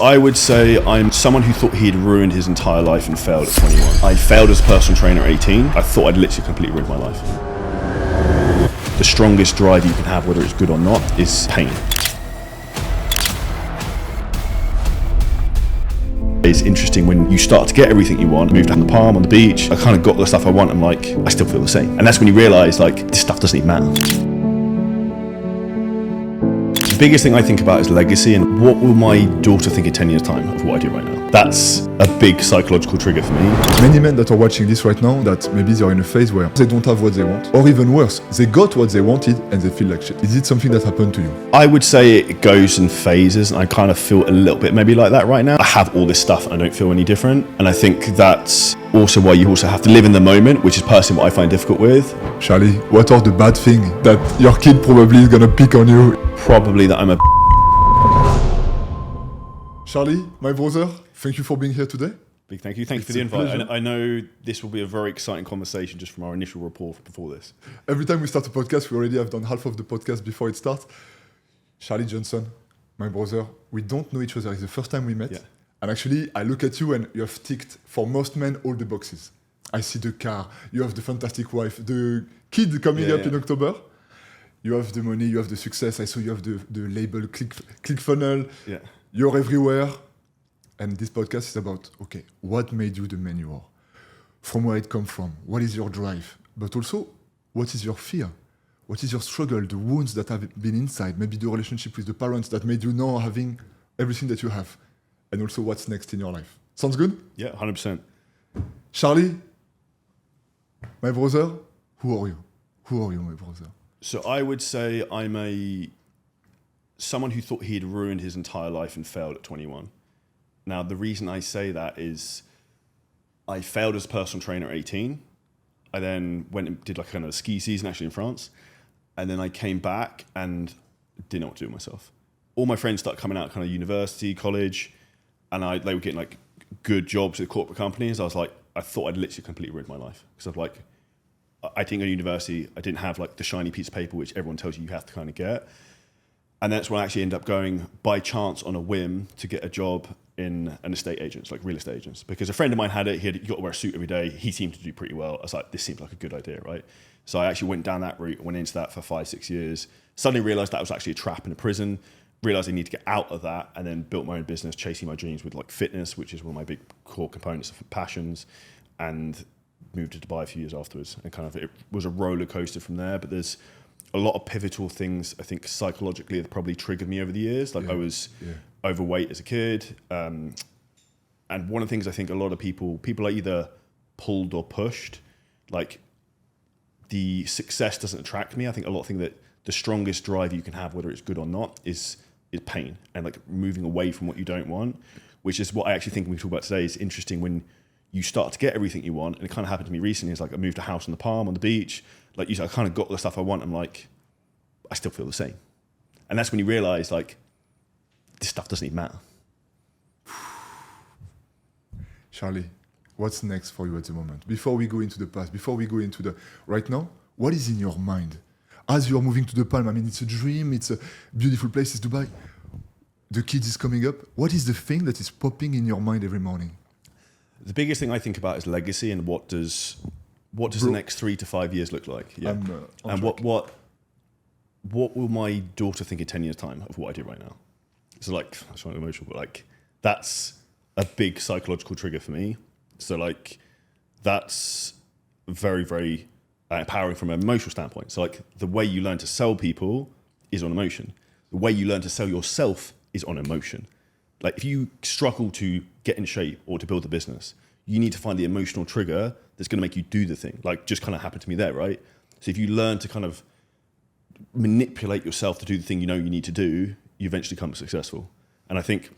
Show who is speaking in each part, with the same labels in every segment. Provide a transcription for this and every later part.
Speaker 1: I would say I'm someone who thought he'd ruined his entire life and failed at 21. I failed as a personal trainer at 18. I thought I'd literally completely ruined my life. The strongest drive you can have, whether it's good or not, is pain. It's interesting when you start to get everything you want, moved down the palm on the beach, I kind of got the stuff I want, I'm like, I still feel the same. And that's when you realize like, this stuff doesn't even matter. The biggest thing I think about is legacy and what will my daughter think in 10 years time of what I do right now. That's a big psychological trigger for me.
Speaker 2: Many men that are watching this right now, that maybe they're in a phase where they don't have what they want, or even worse, they got what they wanted and they feel like shit. Is it something that happened to you?
Speaker 1: I would say it goes in phases, and I kind of feel a little bit maybe like that right now. I have all this stuff and I don't feel any different, and I think that's also why you also have to live in the moment, which is personally what I find difficult with.
Speaker 2: Charlie, what are the bad things that your kid probably is gonna pick on you?
Speaker 1: Probably that I'm a
Speaker 2: Charlie, my brother, thank you for being here today.
Speaker 1: Big thank you. Thank you for the invite. I know this will be a very exciting conversation just from our initial rapport before this.
Speaker 2: Every time we start a podcast, we already have done half of the podcast before it starts. Charlie Johnson, my brother, we don't know each other. It's the first time we met. Yeah. And actually, I look at you and you have ticked, for most men, all the boxes. I see the car, you have the fantastic wife, the kid coming up in October. You have the money, you have the success. I saw you have the label ClickFunnels. Yeah. You're everywhere. And this podcast is about, okay, what made you the man you are? From where it comes from? What is your drive? But also, what is your fear? What is your struggle? The wounds that have been inside? Maybe the relationship with the parents that made you now having everything that you have. And also what's next in your life. Sounds good?
Speaker 1: Yeah, 100%.
Speaker 2: Charlie, my brother, who are you? Who are you, my brother?
Speaker 1: So I would say I'm someone who thought he'd ruined his entire life and failed at 21. Now, the reason I say that is I failed as a personal trainer at 18. I then went and did like kind of a ski season actually in France. And then I came back and didn't know what to do with myself. All my friends started coming out kind of university, college, and they were getting like good jobs at corporate companies. I was like, I thought I'd literally completely ruined my life. Because I didn't go to university. I didn't have like the shiny piece of paper, which everyone tells you have to kind of get. And that's when I actually ended up going by chance on a whim to get a job in an estate agent, like real estate agents. Because a friend of mine had it, you got to wear a suit every day. He seemed to do pretty well. I was like, this seems like a good idea, right? So I actually went down that route, went into that for 5-6 years. Suddenly realized that was actually a trap in a prison. Realized I need to get out of that, and then built my own business, chasing my dreams with like fitness, which is one of my big core components of passions, and moved to Dubai a few years afterwards. And kind of it was a roller coaster from there. But there's a lot of pivotal things, I think, psychologically that probably triggered me over the years. Like I was overweight as a kid. And one of the things I think a lot of people are either pulled or pushed. Like the success doesn't attract me. I think a lot of things that the strongest drive you can have, whether it's good or not, is pain and like moving away from what you don't want, which is what I actually think when we talk about today is interesting when you start to get everything you want. And it kind of happened to me recently. It's like I moved a house on the palm on the beach. Like you said, I kind of got the stuff I want. I'm like, I still feel the same. And that's when you realize like, this stuff doesn't even matter.
Speaker 2: Charlie, what's next for you at the moment? Before we go into the past, before we go into the right now, what is in your mind? As you're moving to the Palm, I mean, it's a dream, it's a beautiful place, it's Dubai. The kids is coming up. What is the thing that is popping in your mind every morning?
Speaker 1: The biggest thing I think about is legacy and what does the next 3 to 5 years look like? Yeah. And what will my daughter think in 10 years time of what I do right now? So like, that's not emotional, but like that's a big psychological trigger for me. So like that's very, very empowering from an emotional standpoint. So like the way you learn to sell people is on emotion. The way you learn to sell yourself is on emotion. Like if you struggle to get in shape or to build a business, you need to find the emotional trigger that's going to make you do the thing. Like just kind of happened to me there, right? So if you learn to kind of manipulate yourself to do the thing you know you need to do, you eventually become successful. And I think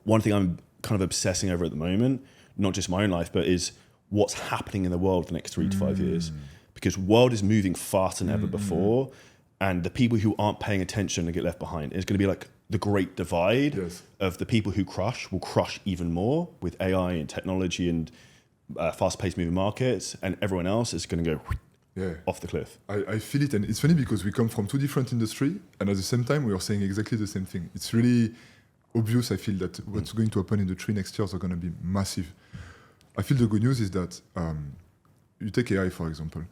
Speaker 1: one thing I'm kind of obsessing over at the moment, not just my own life, but is what's happening in the world the next 3 to 5 years. Because the world is moving faster than ever before. And the people who aren't paying attention and get left behind is going to be like the great divide of the people who will crush even more with AI and technology and fast-paced moving markets, and everyone else is going to go off the cliff.
Speaker 2: I feel it, and it's funny because we come from two different industries, and at the same time we are saying exactly the same thing. It's really obvious. I feel that what's going to happen in the 3 next years are going to be massive. I feel the good news is that you take AI, for example.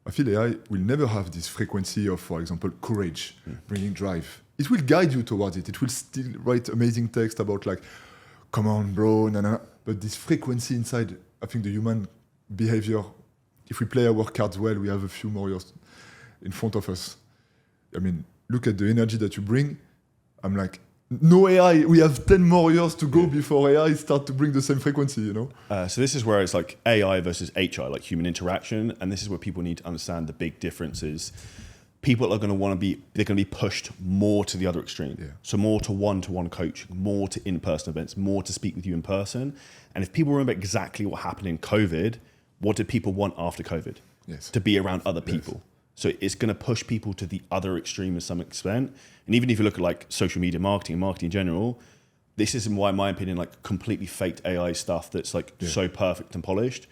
Speaker 2: I feel AI will never have this frequency of, for example, courage, bringing drive. It will guide you towards it. It will still write amazing text about like, come on, bro, nah. But this frequency inside, I think the human behavior, if we play our cards well, we have a few more years in front of us. I mean, look at the energy that you bring. I'm like, no AI, we have 10 more years to go before AI start to bring the same frequency, you know?
Speaker 1: So this is where it's like AI versus HR, like human interaction. And this is where people need to understand the big differences. People are going to want to be, they're going to be pushed more to the other extreme.
Speaker 2: Yeah.
Speaker 1: So more to one-to-one coaching, more to in-person events, more to speak with you in person. And if people remember exactly what happened in COVID, what did people want after COVID?
Speaker 2: Yes.
Speaker 1: To be around other people. Yes. So it's going to push people to the other extreme to some extent. And even if you look at like social media marketing and marketing in general, this is why, in my opinion, like completely faked AI stuff that's like so perfect and polished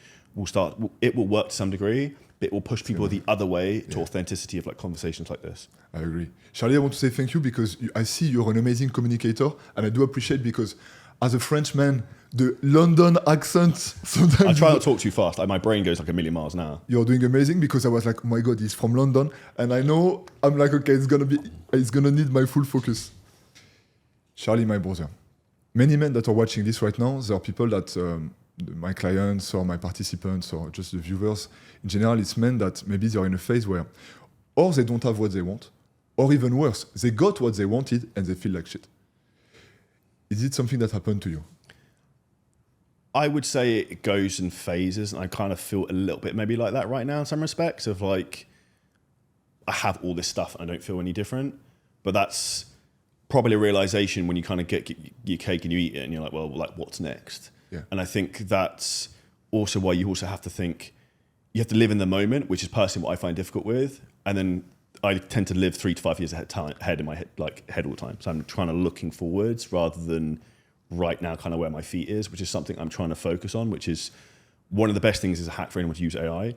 Speaker 1: it will work to some degree, but it will push people the other way to authenticity of like conversations like this.
Speaker 2: I agree. Charlie, I want to say thank you because I see you're an amazing communicator, and I do appreciate because as a Frenchman, the London accent sometimes.
Speaker 1: I try not to talk too fast. Like my brain goes like a million miles an hour.
Speaker 2: You're doing amazing because I was like, oh my God, he's from London. And I know, I'm like, okay, it's gonna need my full focus. Charlie, my brother. Many men that are watching this right now, there are people that, my clients or my participants or just the viewers, in general, it's men that maybe they're in a phase where or they don't have what they want, or even worse, they got what they wanted and they feel like shit. Is it something that happened to you?
Speaker 1: I would say it goes in phases, and I kind of feel a little bit maybe like that right now in some respects of like, I have all this stuff and I don't feel any different. But that's probably a realization when you kind of get your cake and you eat it and you're like, well, like what's next?
Speaker 2: Yeah.
Speaker 1: And I think that's also why you also have to think, you have to live in the moment, which is personally what I find difficult with. And then I tend to live 3 to 5 years ahead in my head, head all the time. So I'm trying to looking forwards rather than right now kind of where my feet is, which is something I'm trying to focus on, which is one of the best things is a hack for anyone to use AI.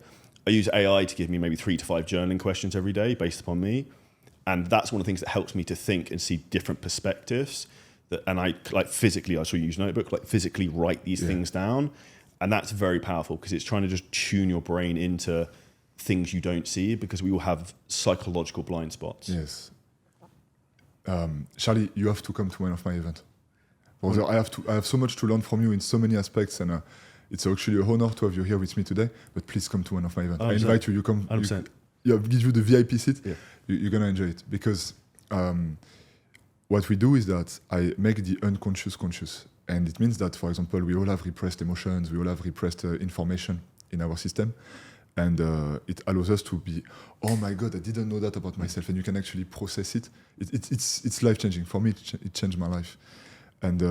Speaker 1: I use AI to give me maybe 3 to 5 journaling questions every day based upon me. And that's one of the things that helps me to think and see different perspectives. And I like physically, I saw you use Notebook, like physically write these things down. And that's very powerful because it's trying to just tune your brain into things you don't see because we all have psychological blind spots.
Speaker 2: Yes. Charlie, you have to come to one of my events. I have so much to learn from you in so many aspects, and it's actually an honor to have you here with me today. But please come to one of my events. 100%. I invite you. You come.
Speaker 1: 100%.
Speaker 2: I'll give you the VIP seat. Yeah. You're gonna enjoy it because what we do is that I make the unconscious conscious, and it means that, for example, we all have repressed emotions, we all have repressed information in our system, and it allows us to be, oh my God, I didn't know that about myself, and you can actually process it. It's life changing for me. It changed my life. And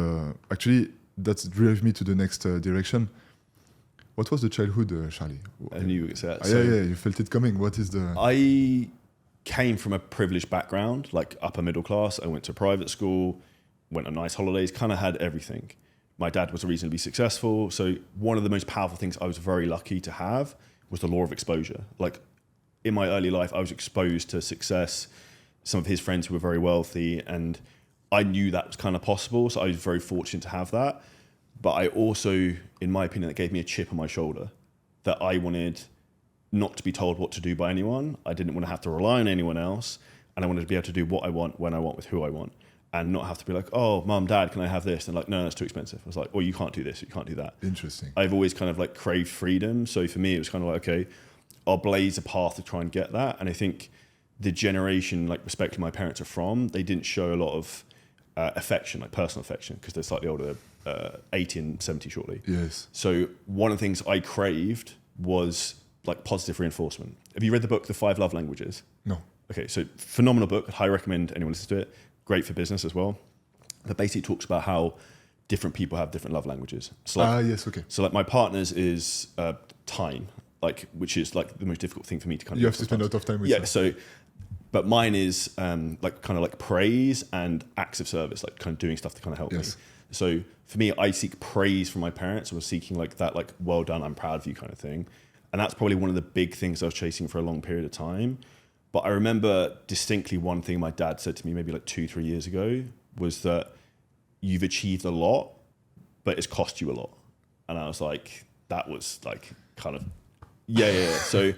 Speaker 2: actually, that drove me to the next direction. What was the childhood, Charlie?
Speaker 1: I knew you would say that.
Speaker 2: Yeah, you felt it coming. What is the...
Speaker 1: I came from a privileged background, like upper middle class. I went to private school, went on nice holidays, kind of had everything. My dad was reasonably successful. So one of the most powerful things I was very lucky to have was the law of exposure. Like in my early life, I was exposed to success, some of his friends who were very wealthy, and I knew that was kind of possible, so I was very fortunate to have that. But I also, in my opinion, that gave me a chip on my shoulder that I wanted not to be told what to do by anyone. I didn't want to have to rely on anyone else, and I wanted to be able to do what I want, when I want, with who I want, and not have to be like, oh, mum, dad, can I have this? And like, no, that's too expensive. I was like, well, you can't do this, you can't do that.
Speaker 2: Interesting.
Speaker 1: I've always kind of like craved freedom. So for me, it was kind of like, okay, I'll blaze a path to try and get that. And I think the generation, like respecting my parents are from, they didn't show a lot of affection, like personal affection, because they're slightly older, 80 and 70 shortly.
Speaker 2: Yes.
Speaker 1: So one of the things I craved was like positive reinforcement. Have you read the book, The 5 Love Languages?
Speaker 2: No.
Speaker 1: Okay, so phenomenal book. I'd highly recommend anyone listen to it. Great for business as well. But basically talks about how different people have different love languages. So like,
Speaker 2: yes, okay.
Speaker 1: So like my partner's is time, like which is like the most difficult thing for me to kind of.
Speaker 2: You have to spend a lot of time with.
Speaker 1: Yeah. So, but mine is like kind of like praise and acts of service, like kind of doing stuff to kind of help me. So for me, I seek praise from my parents. I was seeking like that, like well done, I'm proud of you kind of thing, and that's probably one of the big things I was chasing for a long period of time. But I remember distinctly one thing my dad said to me maybe like 2-3 years ago was that you've achieved a lot, but it's cost you a lot. And I was like, that was like kind of, yeah. So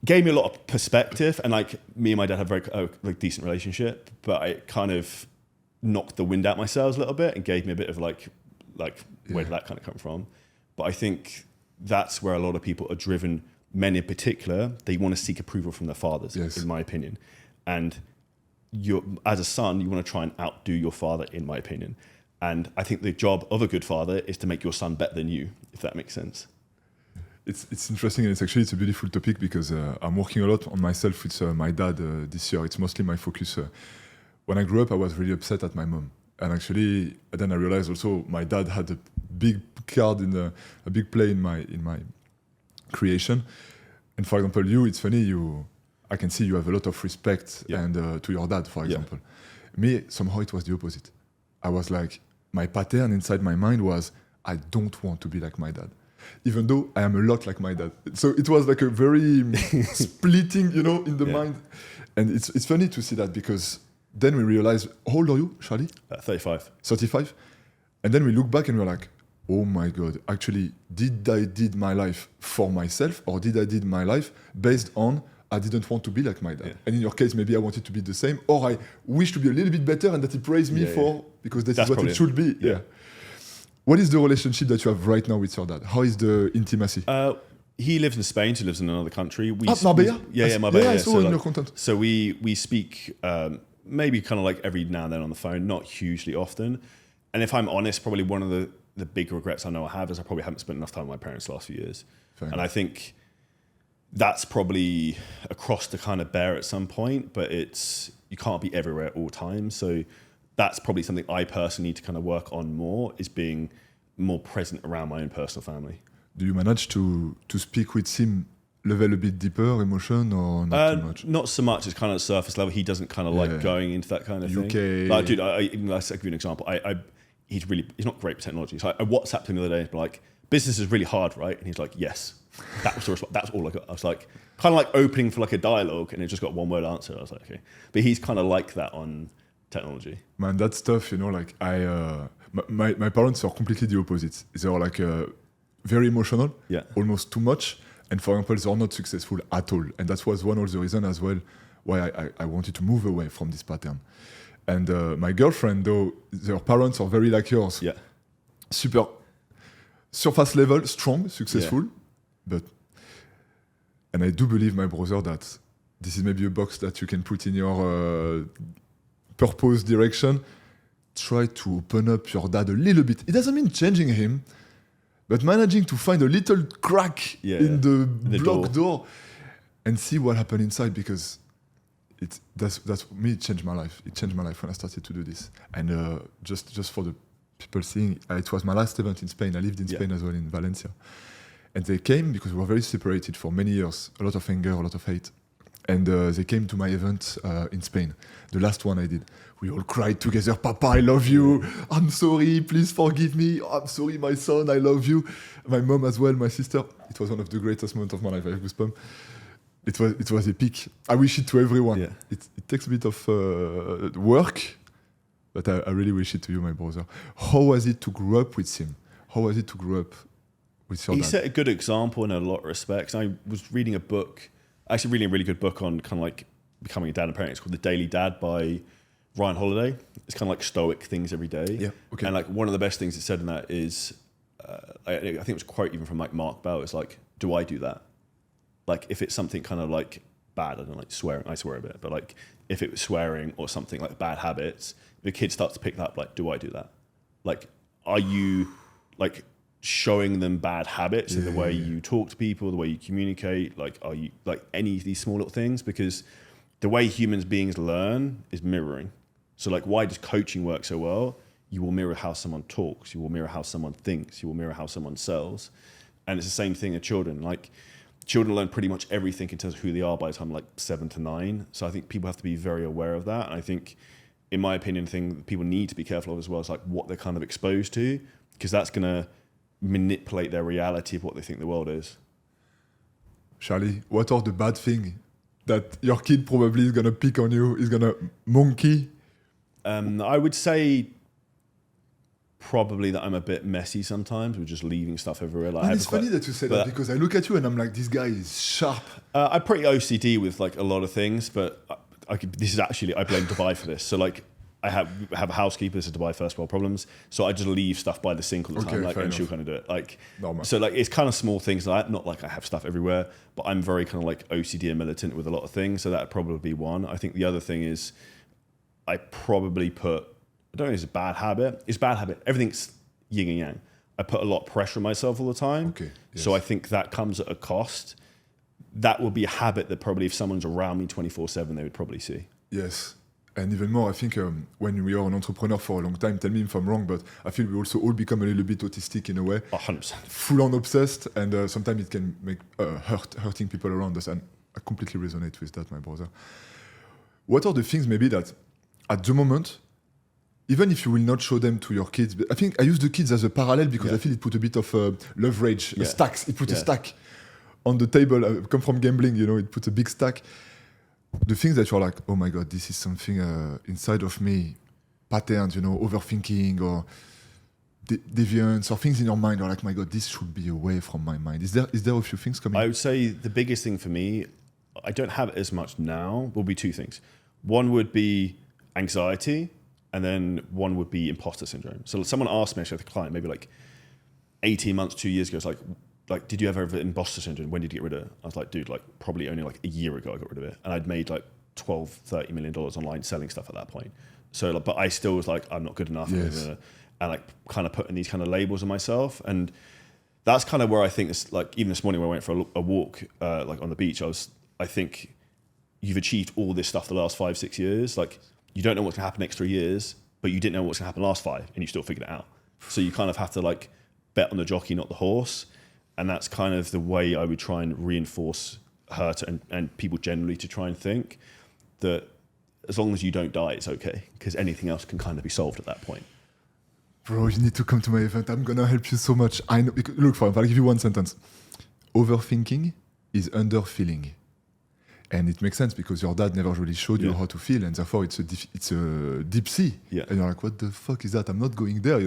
Speaker 1: gave me a lot of perspective, and like me and my dad have a very like decent relationship, but it kind of knocked the wind out my sails a little bit and gave me a bit of like where did that kind of come from? But I think that's where a lot of people are driven. Men in particular, they want to seek approval from their fathers, in my opinion. And as a son, you want to try and outdo your father, in my opinion. And I think the job of a good father is to make your son better than you, if that makes sense.
Speaker 2: It's interesting, and it's a beautiful topic, because I'm working a lot on myself with my dad this year. It's mostly my focus. When I grew up, I was really upset at my mom. And actually, then I realized also my dad had a big card a big play in my creation. And for example, it's funny, I can see you have a lot of respect and to your dad, for example. Me, somehow it was the opposite. I was like, my pattern inside my mind was, I don't want to be like my dad, even though I am a lot like my dad. So it was like a very splitting, in the mind. And it's funny to see that, because then we realize, how old are you, Charlie?
Speaker 1: 35.
Speaker 2: 35? And then we look back and we're like, oh my God, actually, did I did my life for myself, or did I did my life based on I didn't want to be like my dad? And in your case, maybe I wanted to be the same, or I wish to be a little bit better, and that he praised me because that's what it should be. Yeah. What is the relationship that you have right now with your dad? How is the intimacy?
Speaker 1: He lives in Spain, so he lives in another country.
Speaker 2: Marbella?
Speaker 1: Marbella.
Speaker 2: Yeah, I saw in your content.
Speaker 1: So we speak maybe kind of like every now and then on the phone, not hugely often. And if I'm honest, probably one of the big regrets I know I have is I probably haven't spent enough time with my parents the last few years.
Speaker 2: Fair
Speaker 1: and
Speaker 2: enough.
Speaker 1: I think that's probably a cross to kind of bear at some point, but you can't be everywhere at all times. So that's probably something I personally need to kind of work on more, is being more present around my own personal family.
Speaker 2: Do you manage to speak with him level a bit deeper, emotion, or not too much?
Speaker 1: Not so much. It's kind of surface level. He doesn't kind of like going into that kind of thing.
Speaker 2: UK.
Speaker 1: Like, dude, I'll give you an example. He's not great with technology. So I WhatsApped him the other day, like, business is really hard, right? And he's like, yes. That was the response. That's all I got. I was like, kind of like opening for like a dialogue, and it just got one word answer. I was like, okay. But he's kind of like that on technology.
Speaker 2: Man, that stuff, like my parents are completely the opposite. They are like very emotional, almost too much. And for example, they are not successful at all. And that was one of the reasons as well why I wanted to move away from this pattern. And my girlfriend, though, their parents are very like yours.
Speaker 1: Yeah.
Speaker 2: Super surface level, strong, successful. And I do believe, my brother, that this is maybe a box that you can put in your purpose direction. Try to open up your dad a little bit. It doesn't mean changing him, but managing to find a little crack in the block door and see what happened inside, because that's me. It changed my life. It changed my life when I started to do this. And just for the people seeing, it was my last event in Spain. I lived in Spain as well, in Valencia. And they came because we were very separated for many years. A lot of anger, a lot of hate. And they came to my event in Spain, the last one I did. We all cried together, Papa, I love you. I'm sorry, please forgive me. I'm sorry, my son, I love you. My mom as well, my sister. It was one of the greatest moments of my life. I have goosebumps. It was epic. I wish it to everyone. Yeah. It takes a bit of work, but I really wish it to you, my brother. How was it to grow up with him? How was it to grow up with your dad?
Speaker 1: He set a good example in a lot of respects. I was reading a book, actually reading a really good book on kind of like becoming a dad and parent. It's called The Daily Dad by Ryan Holiday. It's kind of like stoic things every day.
Speaker 2: Yeah, okay.
Speaker 1: And like one of the best things it said in that is, I think it was a quote even from like Mark Bell. It's like, do I do that? Like if it's something kind of like bad, I don't like swearing. I swear a bit, but like if it was swearing or something like bad habits, the kid starts to pick that up. Like, do I do that? Like, are you like showing them bad habits in the way you talk to people, the way you communicate? Like, are you like any of these small little things? Because the way human beings learn is mirroring. So like, why does coaching work so well? You will mirror how someone talks. You will mirror how someone thinks. You will mirror how someone sells. And it's the same thing with children. Like children learn pretty much everything in terms of who they are by the time like 7 to 9. So I think people have to be very aware of that. And I think, in my opinion, the thing that people need to be careful of as well is like what they're kind of exposed to, because that's going to manipulate their reality of what they think the world is.
Speaker 2: Charlie, what are the bad things that your kid probably is going to pick on you, is going to monkey?
Speaker 1: I would say probably that I'm a bit messy sometimes with just leaving stuff everywhere. Like,
Speaker 2: And it's funny that you say that because I look at you and I'm like, this guy is sharp.
Speaker 1: I'm pretty OCD with like a lot of things, but this is actually, I blame Dubai for this. So like I have a housekeeper, this is Dubai first world problems. So I just leave stuff by the sink all the time, like, and she'll kind of do it. Like, so like it's kind of small things like that. Not like I have stuff everywhere, but I'm very kind of like OCD and militant with a lot of things. So that'd probably be one. I think the other thing is I probably put, I don't know if it's a bad habit. It's a bad habit. Everything's yin and yang. I put a lot of pressure on myself all the time.
Speaker 2: Okay. Yes.
Speaker 1: So I think that comes at a cost. That would be a habit that probably if someone's around me 24/7, they would probably see.
Speaker 2: Yes. And even more, I think when we are an entrepreneur for a long time, tell me if I'm wrong, but I feel we also all become a little bit autistic in a way.
Speaker 1: 100%.
Speaker 2: Full on obsessed, and sometimes it can make hurting people around us. And I completely resonate with that, my brother. What are the things maybe that at the moment, even if you will not show them to your kids, but I think I use the kids as a parallel because I feel it put a bit of leverage, stacks. It put a stack on the table. I come from gambling, it puts a big stack. The things that you're like, oh my God, this is something inside of me, patterns, overthinking or deviance or things in your mind. You're like, my God, this should be away from my mind. Is there a few things coming?
Speaker 1: I would say the biggest thing for me, I don't have it as much now, will be two things. One would be anxiety, and then one would be imposter syndrome. So someone asked me, actually, the client, maybe like 18 months, 2 years ago, it's like, did you ever have imposter syndrome? When did you get rid of it? I was like, dude, like probably only like a year ago I got rid of it. And I'd made like $12-30 million online selling stuff at that point. So, like, but I still was like, I'm not good enough.
Speaker 2: Yes.
Speaker 1: And like kind of putting these kind of labels on myself. And that's kind of where I think it's like, even this morning when I went for a walk, like on the beach, I think you've achieved all this stuff the last 5-6 years. Like you don't know what's gonna happen next 3 years, but you didn't know what's gonna happen last 5 and you still figured it out. So you kind of have to like bet on the jockey, not the horse. And that's kind of the way I would try and reinforce her and people generally to try and think that as long as you don't die, it's okay, because anything else can kind of be solved at that point.
Speaker 2: Bro, you need to come to my event. I'm gonna help you so much. I know. Look, I'll give you one sentence. Overthinking is underfeeling. And it makes sense because your dad never really showed you how to feel, and therefore it's a deep sea. Yeah. And you're like, what the fuck is that? I'm not going there,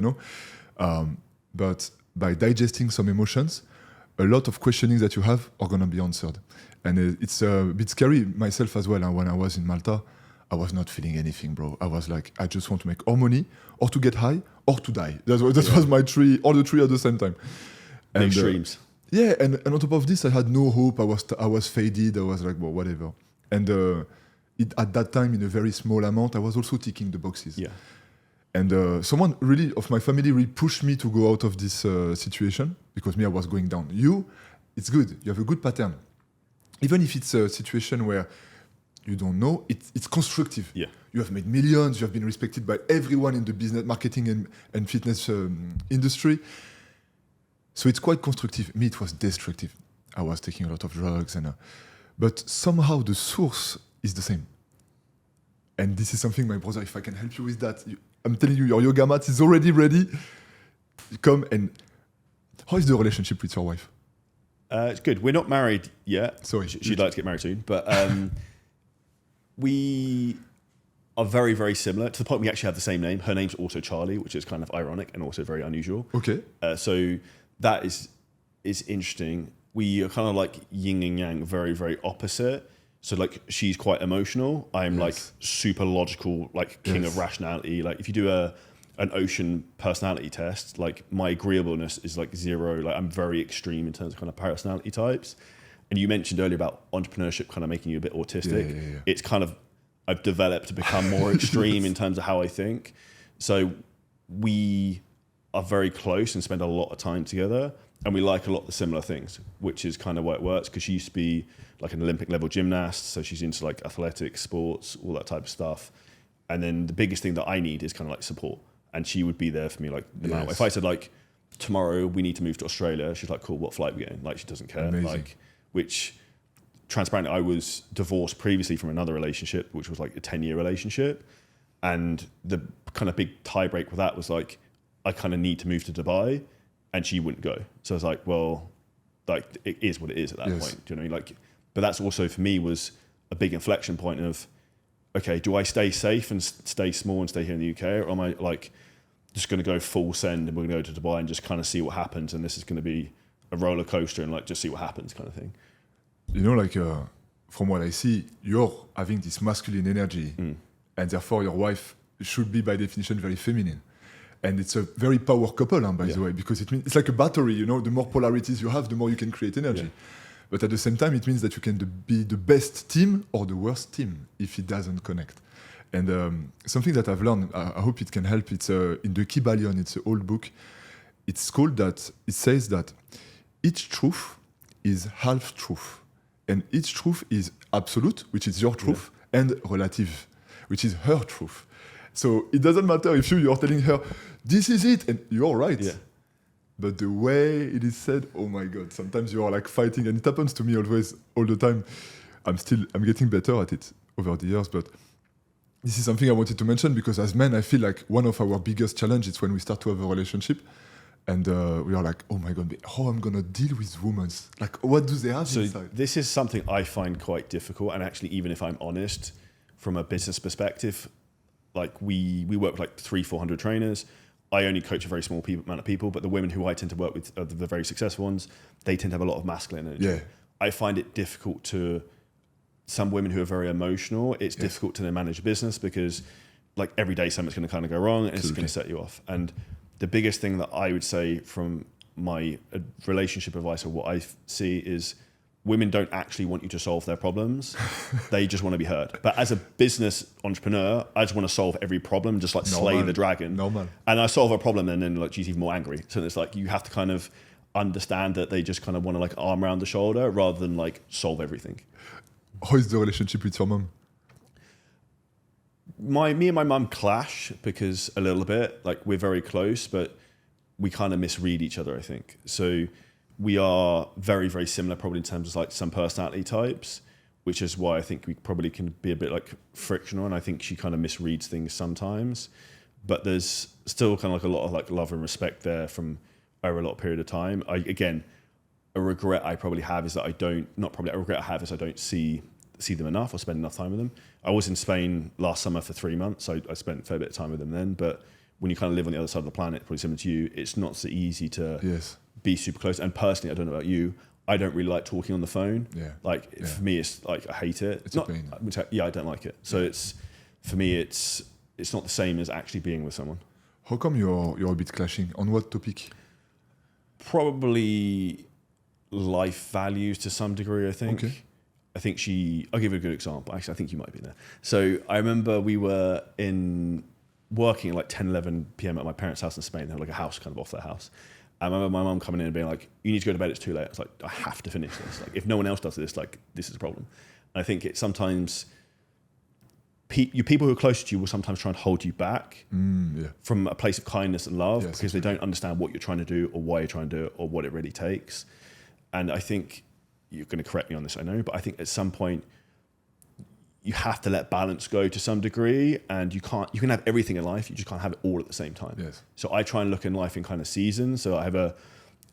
Speaker 2: But by digesting some emotions, a lot of questioning that you have are gonna be answered. And it's a bit scary myself as well. And when I was in Malta, I was not feeling anything, bro. I was like, I just want to make or money, or to get high, or to die. That was my all the three at the same time.
Speaker 1: And, extremes.
Speaker 2: Yeah, and on top of this, I had no hope. I was faded. I was like, well, whatever. And at that time, in a very small amount, I was also ticking the boxes.
Speaker 1: Yeah.
Speaker 2: And someone really of my family really pushed me to go out of this situation because I was going down. It's good. You have a good pattern. Even if it's a situation where you don't know, it's constructive.
Speaker 1: Yeah.
Speaker 2: You have made millions. You have been respected by everyone in the business, marketing, and fitness industry. So it's quite constructive. Me, it was destructive. I was taking a lot of drugs, but somehow the source is the same. And this is something, my brother, if I can help you with that, I'm telling you, your yoga mat is already ready. Come and... How is the relationship with your wife?
Speaker 1: It's good. We're not married yet.
Speaker 2: Sorry.
Speaker 1: She'd like to get married soon. But we are very, very similar to the point we actually have the same name. Her name's also Charlie, which is kind of ironic and also very unusual.
Speaker 2: Okay.
Speaker 1: So that is interesting. We are kind of like yin and yang, very, very opposite. So like she's quite emotional. I'm like super logical, like king of rationality. Like if you do an ocean personality test, like my agreeableness is like 0. Like I'm very extreme in terms of kind of personality types. And you mentioned earlier about entrepreneurship kind of making you a bit autistic.
Speaker 2: Yeah.
Speaker 1: It's kind of, I've developed to become more extreme in terms of how I think. So we are very close and spend a lot of time together. And we like a lot of the similar things, which is kind of why it works. Because she used to be like an Olympic level gymnast. So she's into like athletics, sports, all that type of stuff. And then the biggest thing that I need is kind of like support. And she would be there for me like no matter what. If I said like, tomorrow we need to move to Australia, she's like, cool, what flight are we getting? Like she doesn't care.
Speaker 2: Amazing.
Speaker 1: Like, which transparently, I was divorced previously from another relationship, which was like a 10-year relationship. And the kind of big tie break with that was like, I kind of need to move to Dubai. And she wouldn't go. So I was like, well, like it is what it is at that point. Do you know what I mean? Like, but that's also for me was a big inflection point of, okay, do I stay safe and stay small and stay here in the UK? Or am I like, just going to go full send and we're going to go to Dubai and just kind of see what happens. And this is going to be a roller coaster and like just see what happens kind of thing.
Speaker 2: You know, like from what I see, you're having this masculine energy, and therefore your wife should be by definition very feminine. And it's a very power couple, by the way, because it means it's like a battery. You know, the more polarities you have, the more you can create energy. Yeah. But at the same time, it means that you can be the best team or the worst team if it doesn't connect. And something that I've learned, I hope it can help. It's in the Kybalion. It's an old book. It's called that. It says that each truth is half truth, and each truth is absolute, which is your truth, and relative, which is her truth. So it doesn't matter if you're telling her, this is it, and you're right. Yeah. But the way it is said, oh my God, sometimes you are like fighting, and it happens to me always, all the time. I'm getting better at it over the years, but this is something I wanted to mention because as men, I feel like one of our biggest challenges is when we start to have a relationship and we are like, oh my God, how am I going to deal with women? Like, what do they have inside?
Speaker 1: This is something I find quite difficult. And actually, even if I'm honest, from a business perspective, like we work with like 300-400 trainers. I only coach a very small amount of people, but the women who I tend to work with are the very successful ones. They tend to have a lot of masculine energy. Yeah. I find it difficult to, some women who are very emotional, it's difficult to then manage a business because like every day something's going to kind of go wrong and it's going to set you off. And the biggest thing that I would say from my relationship advice or what I see is women don't actually want you to solve their problems. They just want to be heard. But as a business entrepreneur, I just want to solve every problem, just like slay the dragon.
Speaker 2: No, man.
Speaker 1: And I solve a problem and then like she's even more angry. So it's like you have to kind of understand that they just kind of want to like arm around the shoulder rather than like solve everything.
Speaker 2: How is the relationship with your mom?
Speaker 1: Me and my mum clash because a little bit, like we're very close, but we kind of misread each other, I think. So we are very, very similar probably in terms of like some personality types, which is why I think we probably can be a bit like frictional. And I think she kind of misreads things sometimes, but there's still kind of like a lot of like love and respect there from over a lot of period of time. A regret I probably have is that I don't see them enough or spend enough time with them. I was in Spain last summer for 3 months, so I spent a fair bit of time with them then. But when you kind of live on the other side of the planet, probably similar to you, it's not so easy to be super close. And personally, I don't know about you, I don't really like talking on the phone. For me, it's like I hate it.
Speaker 2: It's not a pain.
Speaker 1: I don't like it. So it's for me, it's not the same as actually being with someone.
Speaker 2: How come you're a bit clashing? On what topic?
Speaker 1: Probably life values to some degree, I think.
Speaker 2: Okay.
Speaker 1: I think I'll give you a good example. Actually, I think you might be there. So I remember we were working at like 10, 11 p.m. at my parents' house in Spain. They had like a house kind of off their house. I remember my mum coming in and being like, you need to go to bed, it's too late. I was like, I have to finish this. Like, if no one else does this, like, this is a problem. And I think it's sometimes, people who are close to you will sometimes try and hold you back from a place of kindness and love because they don't understand what you're trying to do or why you're trying to do it or what it really takes. And I think, you're going to correct me on this, I know, but I think at some point you have to let balance go to some degree, and you can have everything in life, you just can't have it all at the same time.
Speaker 2: Yes.
Speaker 1: So I try and look in life in kind of seasons. So I have a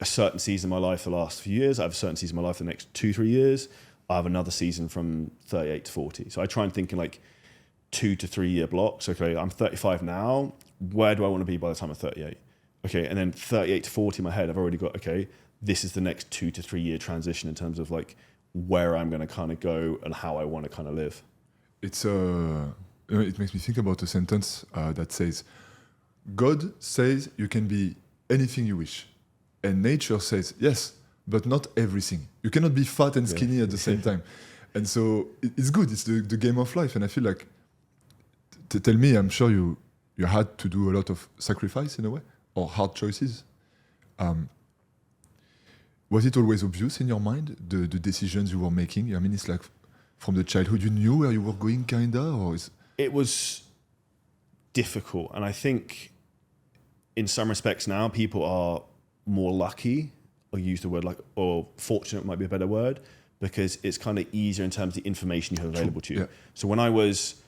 Speaker 1: certain season of my life the last few years, I have a certain season of my life the next 2-3 years, I have another season from 38 to 40. So I try and think in like 2 to 3 year blocks. Okay, I'm 35 now, where do I want to be by the time I'm 38? Okay, and then 38 to 40 in my head, I've already got, okay, this is the next 2 to 3 year transition in terms of like where I'm going to kind of go and how I want to kind of live.
Speaker 2: It's it makes me think about a sentence that says, God says you can be anything you wish. And nature says, yes, but not everything. You cannot be fat and skinny at the same time. And so it's good. It's the game of life. And I feel like, tell me, I'm sure you had to do a lot of sacrifice in a way, or hard choices. Was it always obvious in your mind, the decisions you were making? I mean, it's like from the childhood, you knew where you were going, kinda? It
Speaker 1: was difficult. And I think in some respects now, people are more lucky, or use the word like, or fortunate might be a better word, because it's kind of easier in terms of the information you have available to you. Yeah. So when I was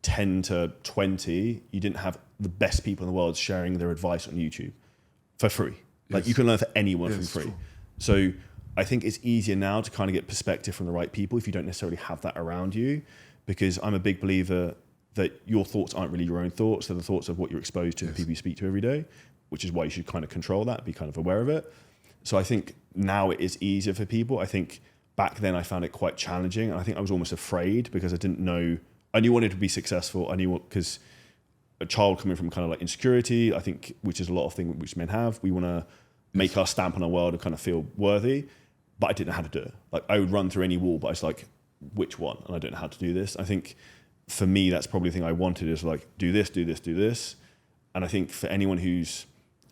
Speaker 1: 10 to 20, you didn't have the best people in the world sharing their advice on YouTube for free. Like you can learn for anyone for free. True. So I think it's easier now to kind of get perspective from the right people if you don't necessarily have that around you, because I'm a big believer that your thoughts aren't really your own thoughts. They're the thoughts of what you're exposed to and people you speak to every day, which is why you should kind of control that, be kind of aware of it. So I think now it is easier for people. I think back then I found it quite challenging. And I think I was almost afraid because I didn't know, I knew I wanted to be successful. I knew what, because a child coming from kind of like insecurity, I think, which is a lot of things which men have, we want to make our stamp on our world and kind of feel worthy, but I didn't know how to do it. Like I would run through any wall, but I was like, which one? And I don't know how to do this. I think for me, that's probably the thing I wanted is like, do this, do this, do this. And I think for anyone who's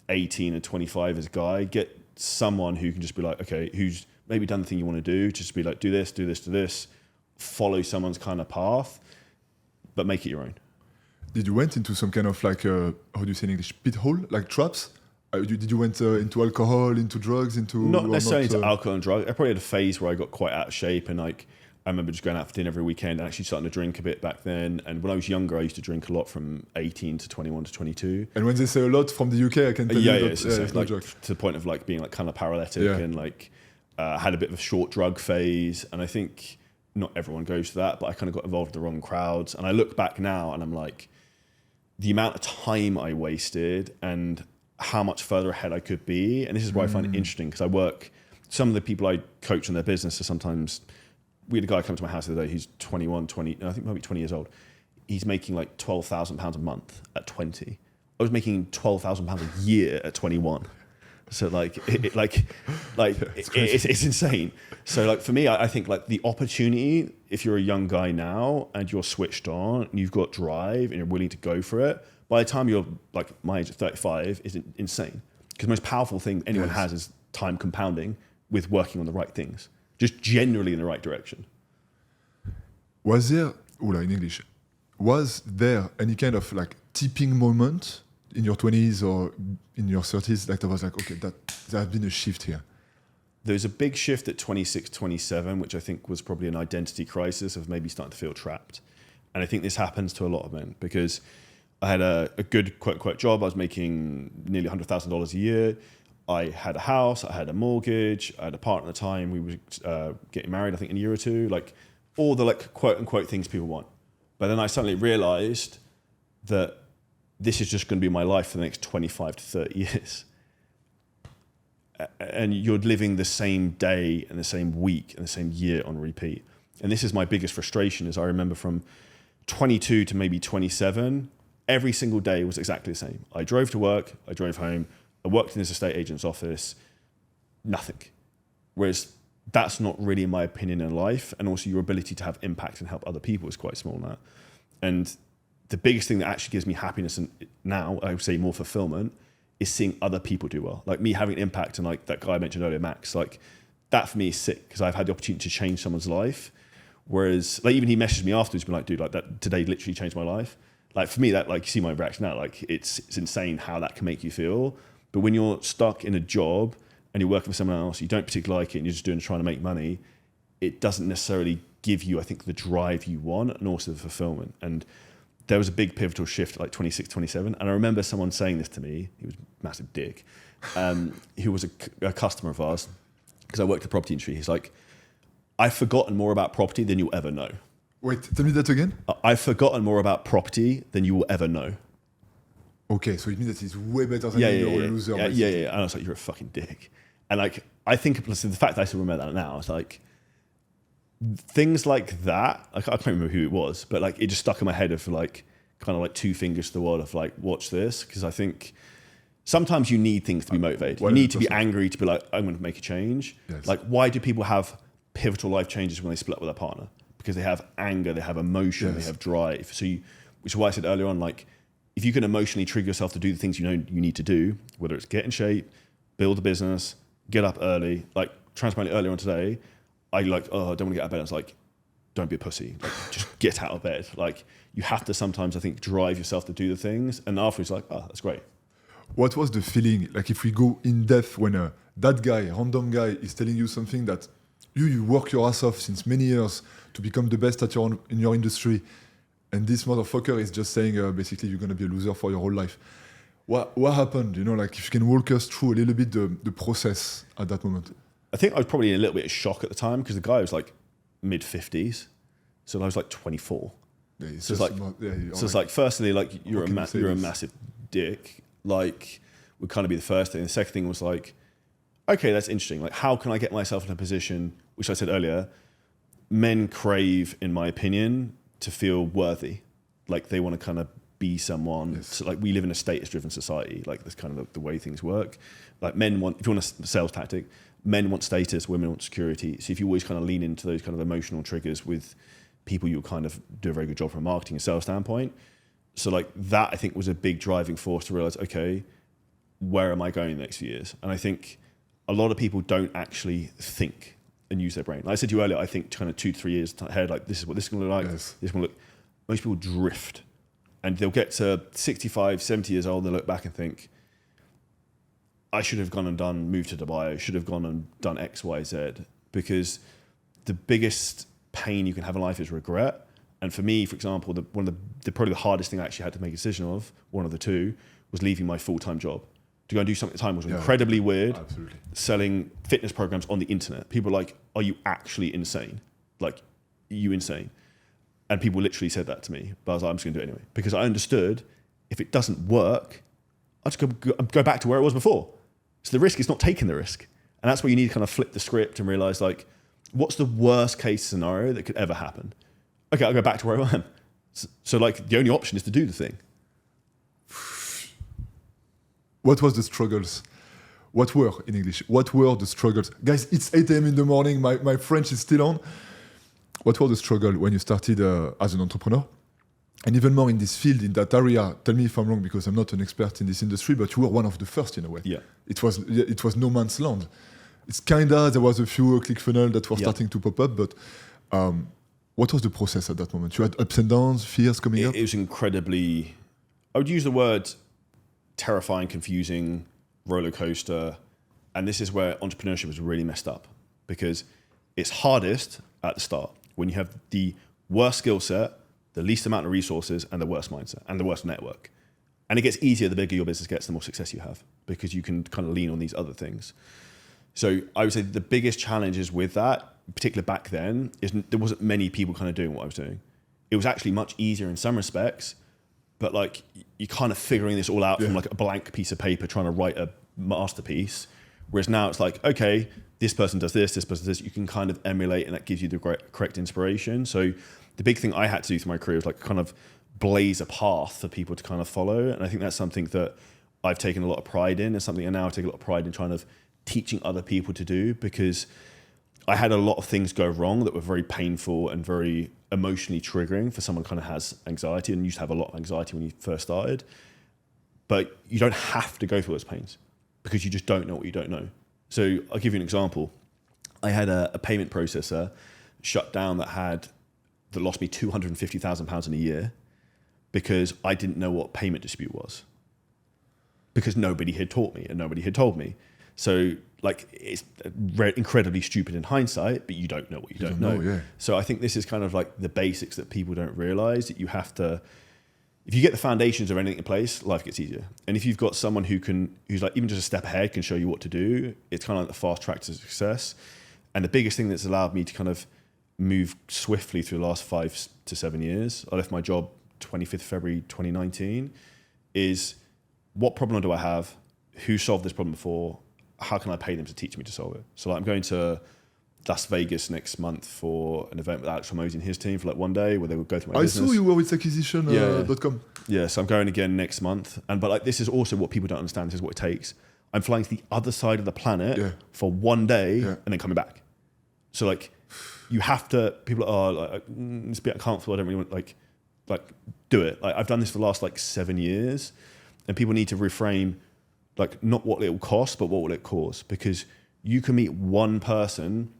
Speaker 1: 18 or 25 as a guy, get someone who can just be like, okay, who's maybe done the thing you want to do, just be like, do this, do this, do this, follow someone's kind of path, but make it your own.
Speaker 2: Did you went into some kind of like, how do you say in English, pit hole, like traps? Did you went into alcohol, into drugs, into...
Speaker 1: Not necessarily into alcohol and drugs. I probably had a phase where I got quite out of shape and like, I remember just going out for dinner every weekend and actually starting to drink a bit back then. And when I was younger, I used to drink a lot from 18 to 21 to 22.
Speaker 2: And when they say a lot from the UK, I can tell you that
Speaker 1: so
Speaker 2: it's no
Speaker 1: like,
Speaker 2: joke.
Speaker 1: To the point of like being like kind of paralytic and like had a bit of a short drug phase. And I think not everyone goes to that, but I kind of got involved with the wrong crowds. And I look back now and I'm like, the amount of time I wasted and how much further ahead I could be. And this is why I find it interesting because I work, some of the people I coach in their business are sometimes, we had a guy come to my house the other day, he's 21, 20, I think maybe 20 years old. He's making like £12,000 a month at 20. I was making £12,000 a year at 21. So like, it's insane. So like for me, I think like the opportunity, if you're a young guy now and you're switched on and you've got drive and you're willing to go for it, by the time you're like my age of 35 is insane. Because the most powerful thing anyone has is time compounding with working on the right things. Just generally in the right direction.
Speaker 2: Was there, in English, was there any kind of like tipping moment in your 20s or in your 30s that I was like, okay, there has been a shift here?
Speaker 1: There was a big shift at 26, 27, which I think was probably an identity crisis of maybe starting to feel trapped. And I think this happens to a lot of men because I had a good quote unquote job. I was making nearly $100,000 a year. I had a house, I had a mortgage, I had a partner at the time. We were getting married, I think, in a year or two. Like all the like quote unquote things people want. But then I suddenly realized that this is just going to be my life for the next 25 to 30 years. And you're living the same day and the same week and the same year on repeat. And this is my biggest frustration is I remember from 22 to maybe 27, every single day was exactly the same. I drove to work, I drove home, I worked in this estate agent's office, nothing. Whereas that's not really, in my opinion, in life. And also your ability to have impact and help other people is quite small now. And the biggest thing that actually gives me happiness and now, I would say more fulfillment, is seeing other people do well. Like me having an impact and like that guy I mentioned earlier, Max, like that for me is sick because I've had the opportunity to change someone's life. Whereas like even he messaged me afterwards, being like, dude, like that today literally changed my life. Like for me, that like you see my reaction now, like it's insane how that can make you feel. But when you're stuck in a job and you're working for someone else, you don't particularly like it and you're just trying to make money, it doesn't necessarily give you, I think, the drive you want and also the fulfillment. And there was a big pivotal shift at like 26, 27. And I remember someone saying this to me, he was a massive dick, who was a customer of ours, because I worked in the property industry. He's like, I've forgotten more about property than you'll ever know.
Speaker 2: Wait, tell me that again?
Speaker 1: I've forgotten more about property than you will ever know.
Speaker 2: Okay, so it means that he's way better than you're a loser.
Speaker 1: Yeah. And I was like, you're a fucking dick. And like, I think the fact that I still remember that now, it's like, things like that, I can't remember who it was, but like it just stuck in my head of like kind of like two fingers to the wall of like, watch this. Because I think sometimes you need things to be motivated. You need to be angry to be like, I'm going to make a change.
Speaker 2: Yes.
Speaker 1: Like, why do people have pivotal life changes when they split up with their partner? Because they have anger, they have emotion, they have drive. So which is why I said earlier on, like, if you can emotionally trigger yourself to do the things you know you need to do, whether it's get in shape, build a business, get up early, like transparently earlier on today, I like, oh, I don't want to get out of bed. I was like, don't be a pussy. Like, just get out of bed. Like, you have to sometimes, I think, drive yourself to do the things. And afterwards, like, oh, that's great.
Speaker 2: What was the feeling? Like, if we go in depth when that guy, random guy, is telling you something that you work your ass off since many years to become the best at in your industry, and this motherfucker is just saying, basically, you're going to be a loser for your whole life. What happened? You know, like, if you can walk us through a little bit the process at that moment.
Speaker 1: I think I was probably in a little bit of shock at the time because the guy was like mid-50s. So I was like 24.
Speaker 2: Yeah,
Speaker 1: So it's like, firstly, like you're a massive dick. Like, would kind of be the first thing. The second thing was like, okay, that's interesting. Like, how can I get myself in a position, which I said earlier, men crave, in my opinion, to feel worthy. Like they want to kind of be someone. Yes. So like we live in a status-driven society. Like that's kind of the way things work. Like men want, if you want a sales tactic, men want status, women want security. So if you always kind of lean into those kind of emotional triggers with people, you'll kind of do a very good job from a marketing and sales standpoint. So like that, I think, was a big driving force to realize, okay, where am I going in the next few years? And I think a lot of people don't actually think and use their brain. Like I said to you earlier, I think kind of 2 to 3 years ahead, like this is what this is going to look like.
Speaker 2: Yes.
Speaker 1: This is going to look. Most people drift, and they'll get to 65, 70 years old, and they'll look back and think, I should have gone and moved to Dubai. I should have gone and done X, Y, Z. Because the biggest pain you can have in life is regret. And for me, for example, probably the hardest thing I actually had to make a decision of, one of the two, was leaving my full-time job. To go and do something at the time was incredibly weird.
Speaker 2: Absolutely.
Speaker 1: Selling fitness programs on the internet. People are like, are you actually insane? Like, are you insane? And people literally said that to me. But I was like, I'm just going to do it anyway. Because I understood if it doesn't work, I'll just go back to where it was before. So the risk is not taking the risk. And that's where you need to kind of flip the script and realize, like, what's the worst case scenario that could ever happen? Okay, I'll go back to where I am. So like, the only option is to do the thing.
Speaker 2: What was the struggles? What were, in English, what were the struggles? Guys, it's 8 a.m. in the morning. My French is still on. What were the struggles when you started as an entrepreneur? And even more in this field, in that area, tell me if I'm wrong, because I'm not an expert in this industry, but you were one of the first in a way.
Speaker 1: Yeah.
Speaker 2: It was no man's land. It's there was a few ClickFunnels that were starting to pop up, but what was the process at that moment? You had ups and downs, fears coming up?
Speaker 1: It was incredibly, I would use the word terrifying, confusing, roller coaster. And this is where entrepreneurship is really messed up, because it's hardest at the start when you have the worst skill set, the least amount of resources, and the worst mindset and the worst network. And it gets easier the bigger your business gets, the more success you have, because you can kind of lean on these other things. So I would say the biggest challenges with that, particularly back then, is there wasn't many people kind of doing what I was doing. It was actually much easier in some respects, but like you're kind of figuring this all out from like a blank piece of paper, trying to write a masterpiece. Whereas now it's like, okay, this person does this person does this. You can kind of emulate, and that gives you the correct inspiration. So the big thing I had to do through my career was like kind of blaze a path for people to kind of follow. And I think that's something that I've taken a lot of pride in, and something I now take a lot of pride in trying to teaching other people to do, because I had a lot of things go wrong that were very painful and very emotionally triggering for someone who kind of has anxiety, and used to have a lot of anxiety when you first started. But you don't have to go through those pains, because you just don't know what you don't know. So I'll give you an example. I had a payment processor shut down that lost me £250,000 in a year, because I didn't know what payment dispute was, because nobody had taught me and nobody had told me. So like, it's incredibly stupid in hindsight, but you don't know what you don't know. Yeah. So I think this is kind of like the basics that people don't realize, that you have to, if you get the foundations of anything in place, life gets easier. And if you've got someone who's like even just a step ahead, can show you what to do, it's kind of like the fast track to success. And the biggest thing that's allowed me to kind of move swiftly through the last 5 to 7 years, I left my job 25th February 2019, is what problem do I have? Who solved this problem before? How can I pay them to teach me to solve it? So like, I'm going to Las Vegas next month for an event with Alex Ramosi and his team for like one day, where they would go through my business.
Speaker 2: I saw you were with acquisition.com.
Speaker 1: Yeah, so I'm going again next month. But like, this is also what people don't understand. This is what it takes. I'm flying to the other side of the planet for one day and then coming back. So like, you have to, people are like, it's a bit uncomfortable, I don't really want, like do it. Like, I've done this for the last like 7 years, and people need to reframe, like, not what it will cost, but what will it cause? Because you can meet one person,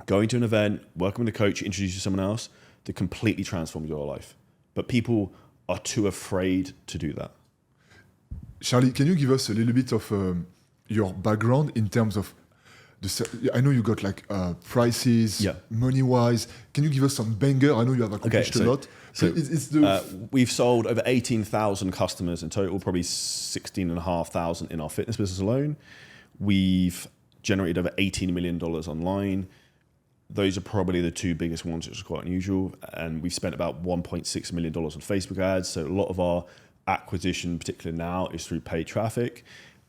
Speaker 1: going to an event, working with a coach, introduce you to someone else, to completely transform your life. But people are too afraid to do that.
Speaker 2: Charlie, can you give us a little bit of your background in terms of I know you got like prices, money-wise. Can you give us some banger? I know you have accomplished a lot.
Speaker 1: So we've sold over 18,000 customers in total, probably 16,500 in our fitness business alone. We've generated over $18 million online. those are probably the two biggest ones, which is quite unusual. And we've spent about $1.6 million on Facebook ads. So a lot of our acquisition, particularly now, is through paid traffic.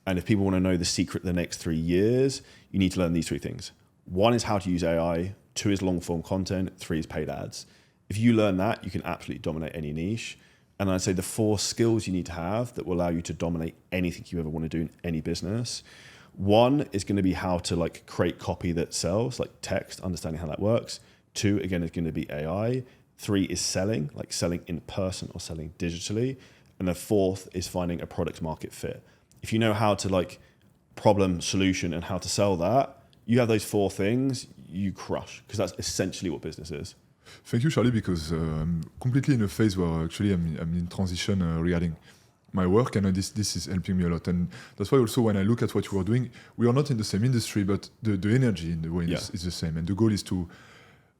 Speaker 1: And if people want to know the secret the next 3 years, you need to learn these three things. One is how to use AI. 2 is long form content. 3 is paid ads. If you learn that, you can absolutely dominate any niche. And I'd say the 4 skills you need to have that will allow you to dominate anything you ever want to do in any business. 1 is going to be how to like create copy that sells, like text, understanding how that works. 2, again, is going to be AI. 3 is selling, like selling in person or selling digitally. And the 4th is finding a product market fit. If you know how to like problem, solution, and how to sell that, you have those 4 things, you crush, because that's essentially what business is.
Speaker 2: Thank you, Charlie, because I'm completely in a phase where actually I'm in transition regarding my work, and this is helping me a lot. And that's why also when I look at what you are doing, we are not in the same industry, but the energy in the way is the same. And the goal is to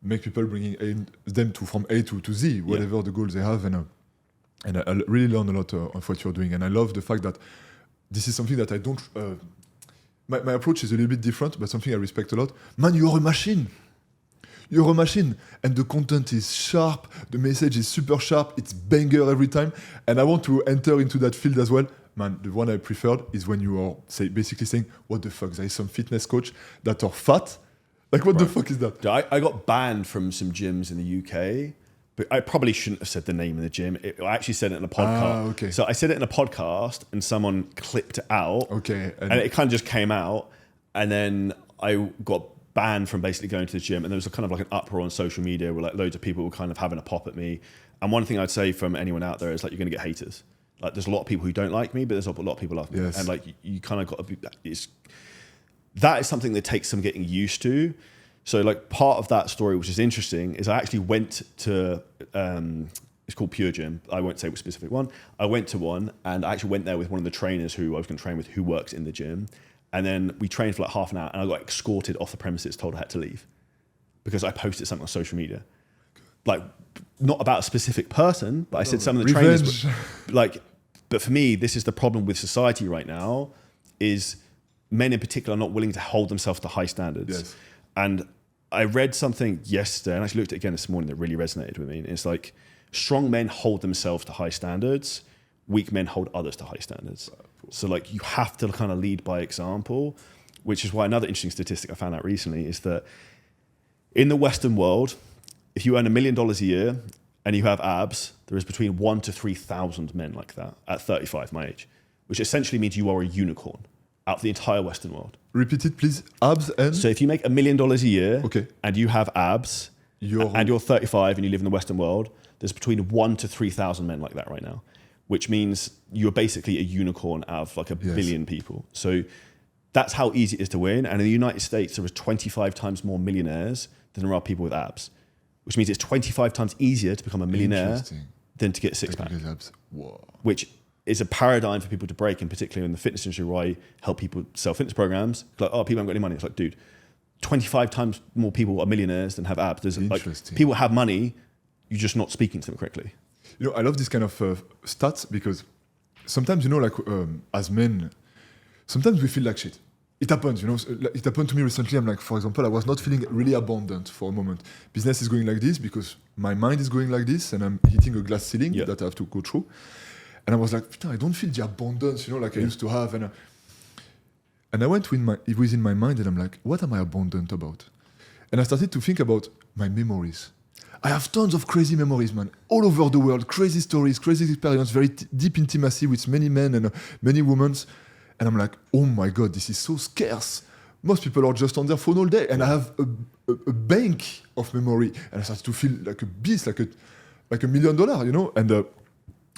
Speaker 2: make people bringing them to from A to Z, whatever the goals they have. And I really learn a lot of what you're doing. And I love the fact that this is something that I don't... my approach is a little bit different, but something I respect a lot. Man, you are a machine. You're a machine. And the content is sharp. The message is super sharp. It's banger every time. And I want to enter into that field as well. Man, the one I preferred is when you are basically saying, what the fuck? There is some fitness coach that are fat. Like, what the fuck is that?
Speaker 1: I got banned from some gyms in the UK. But I probably shouldn't have said the name of the gym. I actually said it in a podcast.
Speaker 2: Okay.
Speaker 1: So I said it in a podcast and someone clipped it out.
Speaker 2: Okay.
Speaker 1: And it kind of just came out. And then I got banned from basically going to the gym. And there was a kind of like an uproar on social media where like loads of people were kind of having a pop at me. And one thing I'd say from anyone out there is like, you're going to get haters. Like there's a lot of people who don't like me, but there's a lot of people love me.
Speaker 2: Yes.
Speaker 1: And like you kind of got to be, that is something that takes some getting used to. So like part of that story, which is interesting, is I actually went to, it's called Pure Gym. I won't say which specific one. I went to one and I actually went there with one of the trainers who I was going to train with who works in the gym. And then we trained for like half an hour and I got escorted off the premises, told I had to leave because I posted something on social media. Like not about a specific person, but I said some of the trainers, but for me, this is the problem with society right now is men in particular are not willing to hold themselves to high standards.
Speaker 2: Yes.
Speaker 1: And I read something yesterday and I actually looked at it again this morning that really resonated with me. It's like strong men hold themselves to high standards, weak men hold others to high standards. So like you have to kind of lead by example, which is why another interesting statistic I found out recently is that in the Western world, if you earn $1 million a year and you have abs, there is between 1,000 to 3,000 men like that at 35, my age, which essentially means you are a unicorn out of the entire Western world.
Speaker 2: Repeat it, please. Abs and...
Speaker 1: So if you make $1 million a year
Speaker 2: okay.
Speaker 1: and you have abs and you're 35 and you live in the Western world, there's between 1,000 to 3,000 men like that right now, which means you're basically a unicorn out of like a billion people. So that's how easy it is to win. And in the United States, there is 25 times more millionaires than there are people with abs, which means it's 25 times easier to become a millionaire than to get a six-pack.
Speaker 2: Whoa.
Speaker 1: Which is a paradigm for people to break, and particularly in the fitness industry where I help people sell fitness programs. Like, oh, people haven't got any money. It's like, dude, 25 times more people are millionaires than have abs. There's like people have money, you're just not speaking to them correctly.
Speaker 2: You know, I love this kind of stats because sometimes, you know, like as men, sometimes we feel like shit. It happens, you know. It happened to me recently. I'm like, for example, I was not feeling really abundant for a moment. Business is going like this because my mind is going like this and I'm hitting a glass ceiling that I have to go through. And I was like, I don't feel the abundance, you know, like I used to have. And I went within my mind and I'm like, what am I abundant about? And I started to think about my memories. I have tons of crazy memories, man, all over the world, crazy stories, crazy experience, very deep intimacy with many men and many women. And I'm like, oh my God, this is so scarce. Most people are just on their phone all day. And I have a bank of memory. And I started to feel like a beast, like $1 million, you know? And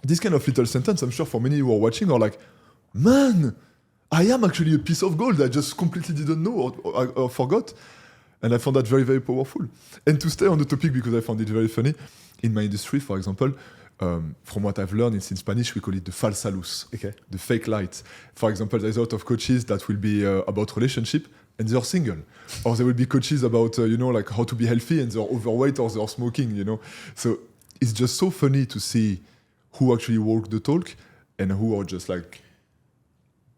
Speaker 2: this kind of little sentence, I'm sure for many who are watching are like, man, I am actually a piece of gold. I just completely didn't know or forgot. And I found that very, very powerful. And to stay on the topic, because I found it very funny, in my industry, for example, from what I've learned, it's in Spanish, we call it the falsa luz, the fake light. For example, there's a lot of coaches that will be about relationship and they're single. Or there will be coaches about, you know, like how to be healthy and they're overweight or they're smoking, you know. So it's just so funny to see who actually walk the talk and who are just like...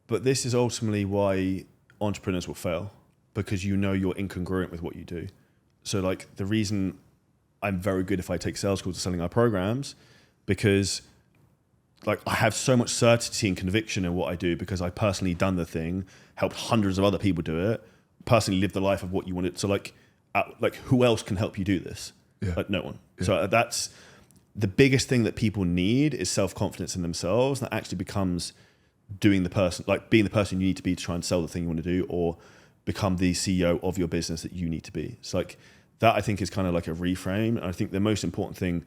Speaker 1: But this is ultimately why entrepreneurs will fail, because you know you're incongruent with what you do. So like the reason I'm very good if I take sales calls to selling our programs, because like I have so much certainty and conviction in what I do because I personally done the thing, helped hundreds of other people do it, personally lived the life of what you wanted. So like who else can help you do this?
Speaker 2: Yeah.
Speaker 1: Like no one.
Speaker 2: Yeah.
Speaker 1: So that's the biggest thing that people need is self-confidence in themselves. That actually becomes being the person you need to be to try and sell the thing you want to do, or become the CEO of your business that you need to be. So like that I think is kind of like a reframe. And I think the most important thing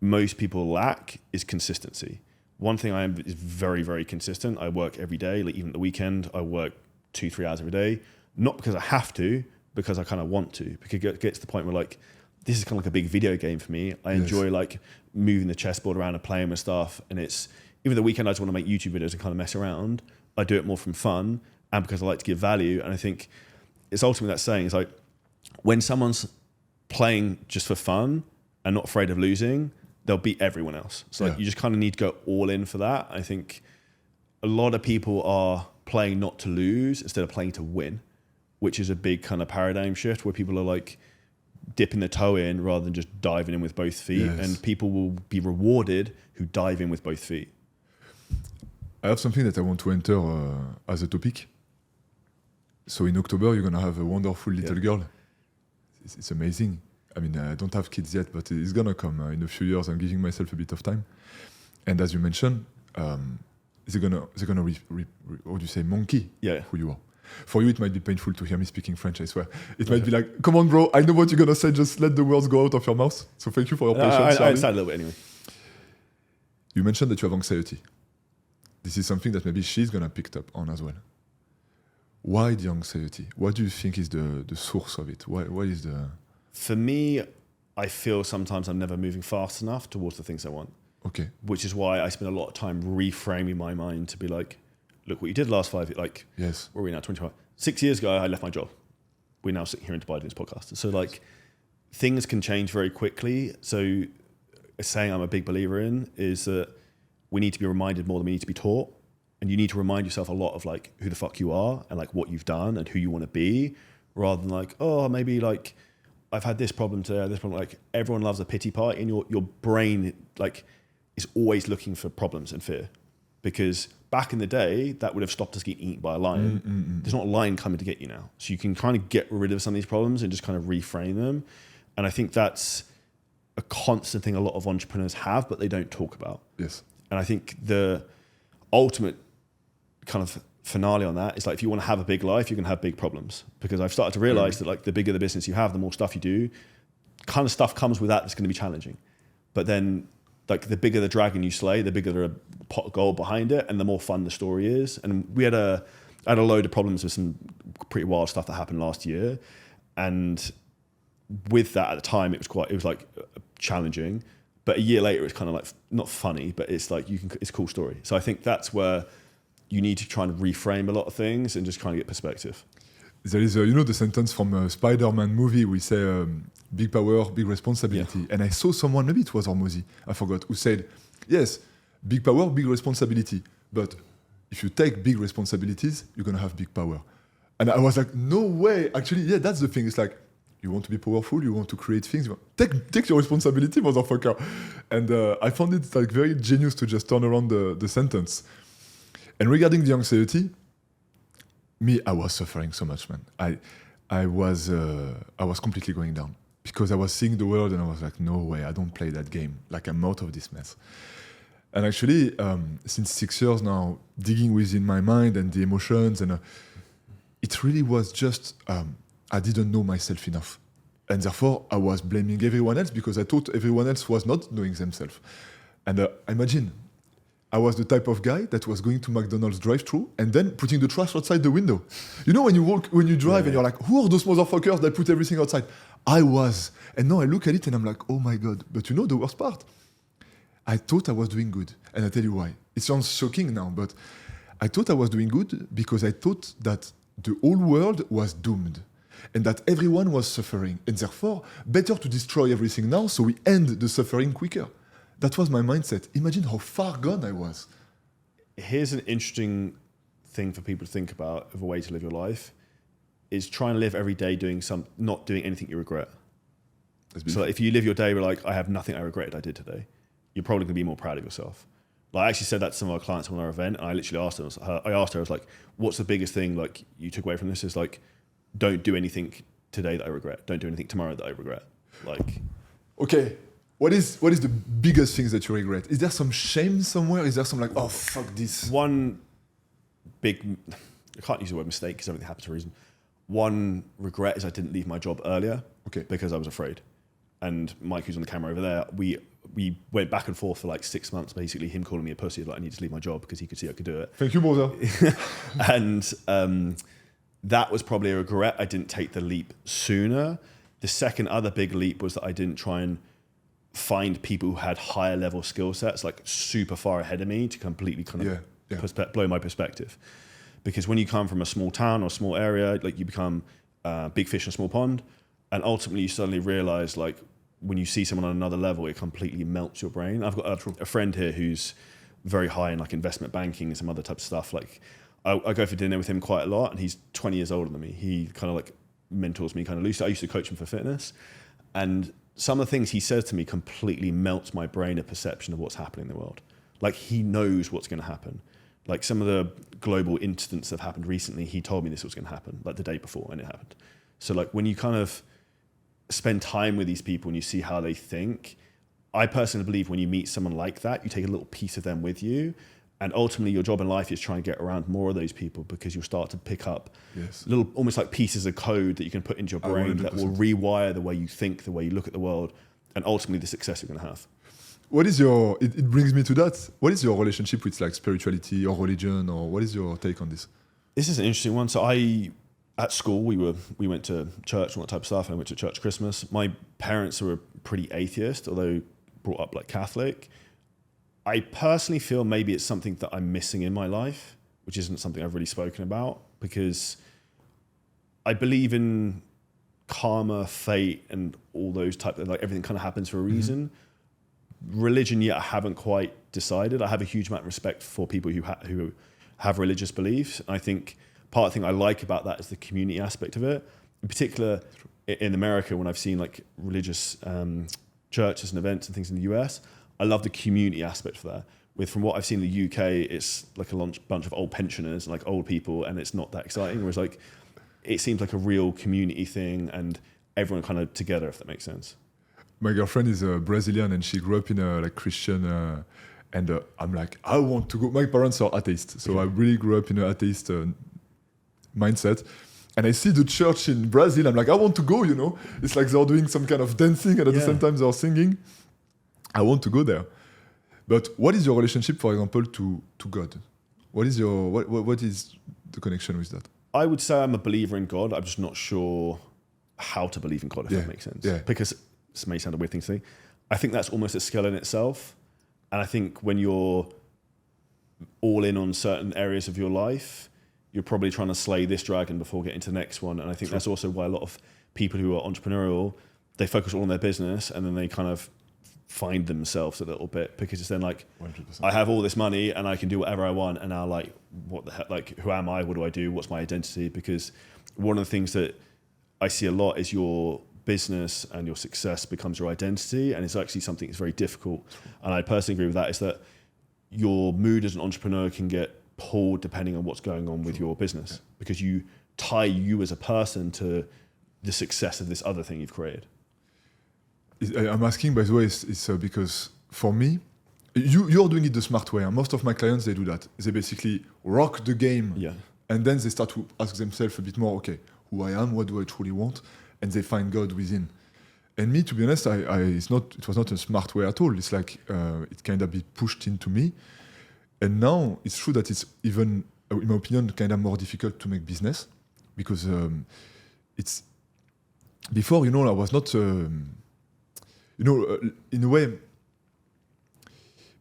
Speaker 1: most people lack is consistency. One thing I am is very, very consistent. I work every day, like even at the weekend, I work 2-3 hours every day, not because I have to, because I kind of want to, because it gets to the point where like, this is kind of like a big video game for me. I enjoy like moving the chessboard around and playing with stuff. And it's, even the weekend I just want to make YouTube videos and kind of mess around. I do it more from fun and because I like to give value. And I think it's ultimately that saying, it's like when someone's playing just for fun and not afraid of losing, they'll beat everyone else. So like you just kind of need to go all in for that. I think a lot of people are playing not to lose instead of playing to win, which is a big kind of paradigm shift where people are like dipping their toe in rather than just diving in with both feet.
Speaker 2: Yes.
Speaker 1: And people will be rewarded who dive in with both feet.
Speaker 2: I have something that I want to enter as a topic. So in October, you're going to have a wonderful little girl. It's amazing. I mean, I don't have kids yet, but it's going to come in a few years. I'm giving myself a bit of time. And as you mentioned, they're going to, how do you say, monkey who you are. For you, it might be painful to hear me speaking French, I swear. It might be like, come on, bro, I know what you're going to say. Just let the words go out of your mouth. So thank you for your patience.
Speaker 1: I understand a little bit anyway.
Speaker 2: You mentioned that you have anxiety. This is something that maybe she's going to pick up on as well. Why the anxiety? What do you think is the source of it? Why is the...
Speaker 1: For me, I feel sometimes I'm never moving fast enough towards the things I want.
Speaker 2: Okay.
Speaker 1: Which is why I spend a lot of time reframing my mind to be like, look what you did last 5 years. Like,
Speaker 2: yes.
Speaker 1: Where are we now? 25. 6 years ago, I left my job. We're now sitting here in Dubai doing this podcast. So like, things can change very quickly. So a saying I'm a big believer in is that we need to be reminded more than we need to be taught. And you need to remind yourself a lot of like who the fuck you are and like what you've done and who you want to be, rather than like, oh, maybe like I've had this problem today, this problem. Like everyone loves a pity party, and your brain like is always looking for problems and fear, because back in the day that would have stopped us getting eaten by a lion. There's not a lion coming to get you now. So you can kind of get rid of some of these problems and just kind of reframe them. And I think that's a constant thing a lot of entrepreneurs have, but they don't talk about.
Speaker 2: Yes.
Speaker 1: And I think the ultimate kind of finale on that is like, if you want to have a big life, you're going to have big problems, because I've started to realize that like the bigger the business you have, the more stuff you do, kind of stuff comes with that that's going to be challenging. But then like the bigger the dragon you slay, the bigger the pot of gold behind it, and the more fun the story is. And I had a load of problems with some pretty wild stuff that happened last year. And with that at the time, it was like challenging. But a year later, it's kind of like not funny, but it's like it's a cool story. So I think that's where you need to try and reframe a lot of things and just kind of get perspective.
Speaker 2: There is, the sentence from a Spider-Man movie. We say, big power, big responsibility. Yeah. And I saw someone, maybe it was Hormozy, I forgot, who said, yes, big power, big responsibility. But if you take big responsibilities, you're going to have big power. And I was like, no way. Actually, yeah, that's the thing. It's like, you want to be powerful, you want to create things, take your responsibility, motherfucker. And I found it like very genius to just turn around the sentence. And regarding the anxiety, I was suffering so much, man. I was completely going down, because I was seeing the world and I was like, no way, I don't play that game. Like, I'm out of this mess. And actually, since 6 years now, digging within my mind and the emotions, and it really was just, I didn't know myself enough. And therefore, I was blaming everyone else because I thought everyone else was not knowing themselves. And imagine, I was the type of guy that was going to McDonald's drive-thru and then putting the trash outside the window. You know, when you drive and you're like, who are those motherfuckers that put everything outside? I was. And now I look at it and I'm like, oh my God. But you know the worst part? I thought I was doing good. And I tell you why. It sounds shocking now, but I thought I was doing good because I thought that the whole world was doomed and that everyone was suffering. And therefore, better to destroy everything now so we end the suffering quicker. That was my mindset. Imagine how far gone I was.
Speaker 1: Here's an interesting thing for people to think about of a way to live your life, is trying to live every day not doing anything you regret. So like, if you live your day with like, I have nothing I regretted I did today, you're probably going to be more proud of yourself. Like I actually said that to some of our clients on our event, and I literally asked her, I was like, what's the biggest thing like you took away from this? Is like, don't do anything today that I regret. Don't do anything tomorrow that I regret. Like,
Speaker 2: okay, what is the biggest things that you regret? Is there some shame somewhere? Is there some like, oh fuck this?
Speaker 1: One big, I can't use the word mistake because everything happens for a reason. One regret is I didn't leave my job earlier.
Speaker 2: Okay.
Speaker 1: Because I was afraid. And Mike, who's on the camera over there, we went back and forth for like 6 months, basically him calling me a pussy, like I need to leave my job because he could see I could do it.
Speaker 2: Thank you, brother.
Speaker 1: And that was probably a regret. I didn't take the leap sooner. The second other big leap was that I didn't try and find people who had higher level skill sets, like super far ahead of me, to completely kind of blow my perspective. Because when you come from a small town or a small area, like you become big fish in a small pond. And ultimately you suddenly realize like when you see someone on another level, it completely melts your brain. I've got a friend here who's very high in like investment banking and some other type of stuff. Like I go for dinner with him quite a lot, and he's 20 years older than me. He kind of like mentors me kind of loosely. I used to coach him for fitness, and some of the things he says to me completely melts my brain, a perception of what's happening in the world. Like he knows what's going to happen. Like some of the global incidents that have happened recently, he told me this was going to happen like the day before, and it happened. So like when you kind of spend time with these people and you see how they think, I personally believe when you meet someone like that, you take a little piece of them with you, and ultimately your job in life is trying to get around more of those people, because you'll start to pick up little, almost like pieces of code that you can put into your brain 100%. That will rewire the way you think, the way you look at the world, and ultimately the success you're going to have.
Speaker 2: What is your, it brings me to that, what is your relationship with like spirituality or religion, or what is your take on this?
Speaker 1: This is an interesting one. So at school, we went to church and all that type of stuff, and I went to church Christmas. My parents were pretty atheist, although brought up like Catholic. I personally feel maybe it's something that I'm missing in my life, which isn't something I've really spoken about, because I believe in karma, fate, and all those type of, like everything kind of happens for a reason. Religion, yet I haven't quite decided. I have a huge amount of respect for people who have religious beliefs. And I think part of the thing I like about that is the community aspect of it. In particular, in America, when I've seen like religious churches and events and things in the US, I love the community aspect for that. From what I've seen in the UK, it's like a bunch of old pensioners and like old people, and it's not that exciting. Whereas like, it seems like a real community thing, and everyone kind of together, if that makes sense.
Speaker 2: My girlfriend is Brazilian, and she grew up in a like Christian, and I'm like, I want to go. My parents are atheists, so I really grew up in an atheist mindset. And I see the church in Brazil, I'm like, I want to go, you know. It's like they're doing some kind of dancing, and at the same time they're singing. I want to go there. But what is your relationship, for example, to God? What is the connection with that?
Speaker 1: I would say I'm a believer in God. I'm just not sure how to believe in God, if that makes sense. Yeah. Because this may sound a weird thing to say. I think that's almost a skill in itself. And I think when you're all in on certain areas of your life, you're probably trying to slay this dragon before getting to the next one. And I think that's also why a lot of people who are entrepreneurial, they focus all on their business, and then they kind of find themselves a little bit, because it's then like, 100%. I have all this money and I can do whatever I want, and now like, what the heck, like, who am I? What do I do? What's my identity? Because one of the things that I see a lot is your business and your success becomes your identity, and it's actually something that's very difficult. And I personally agree with that, is that your mood as an entrepreneur can get pulled depending on what's going on with your business, because you tie you as a person to the success of this other thing you've created.
Speaker 2: I'm asking, by the way, it's because for me, you're doing it the smart way. And most of my clients, they do that. They basically rock the game, and then they start to ask themselves a bit more, okay, who I am, what do I truly want? And they find God within. And me, to be honest, it was not a smart way at all. It's like it kind of be pushed into me. And now it's true that it's even, in my opinion, kind of more difficult to make business, because it's before, you know, I was not. In a way,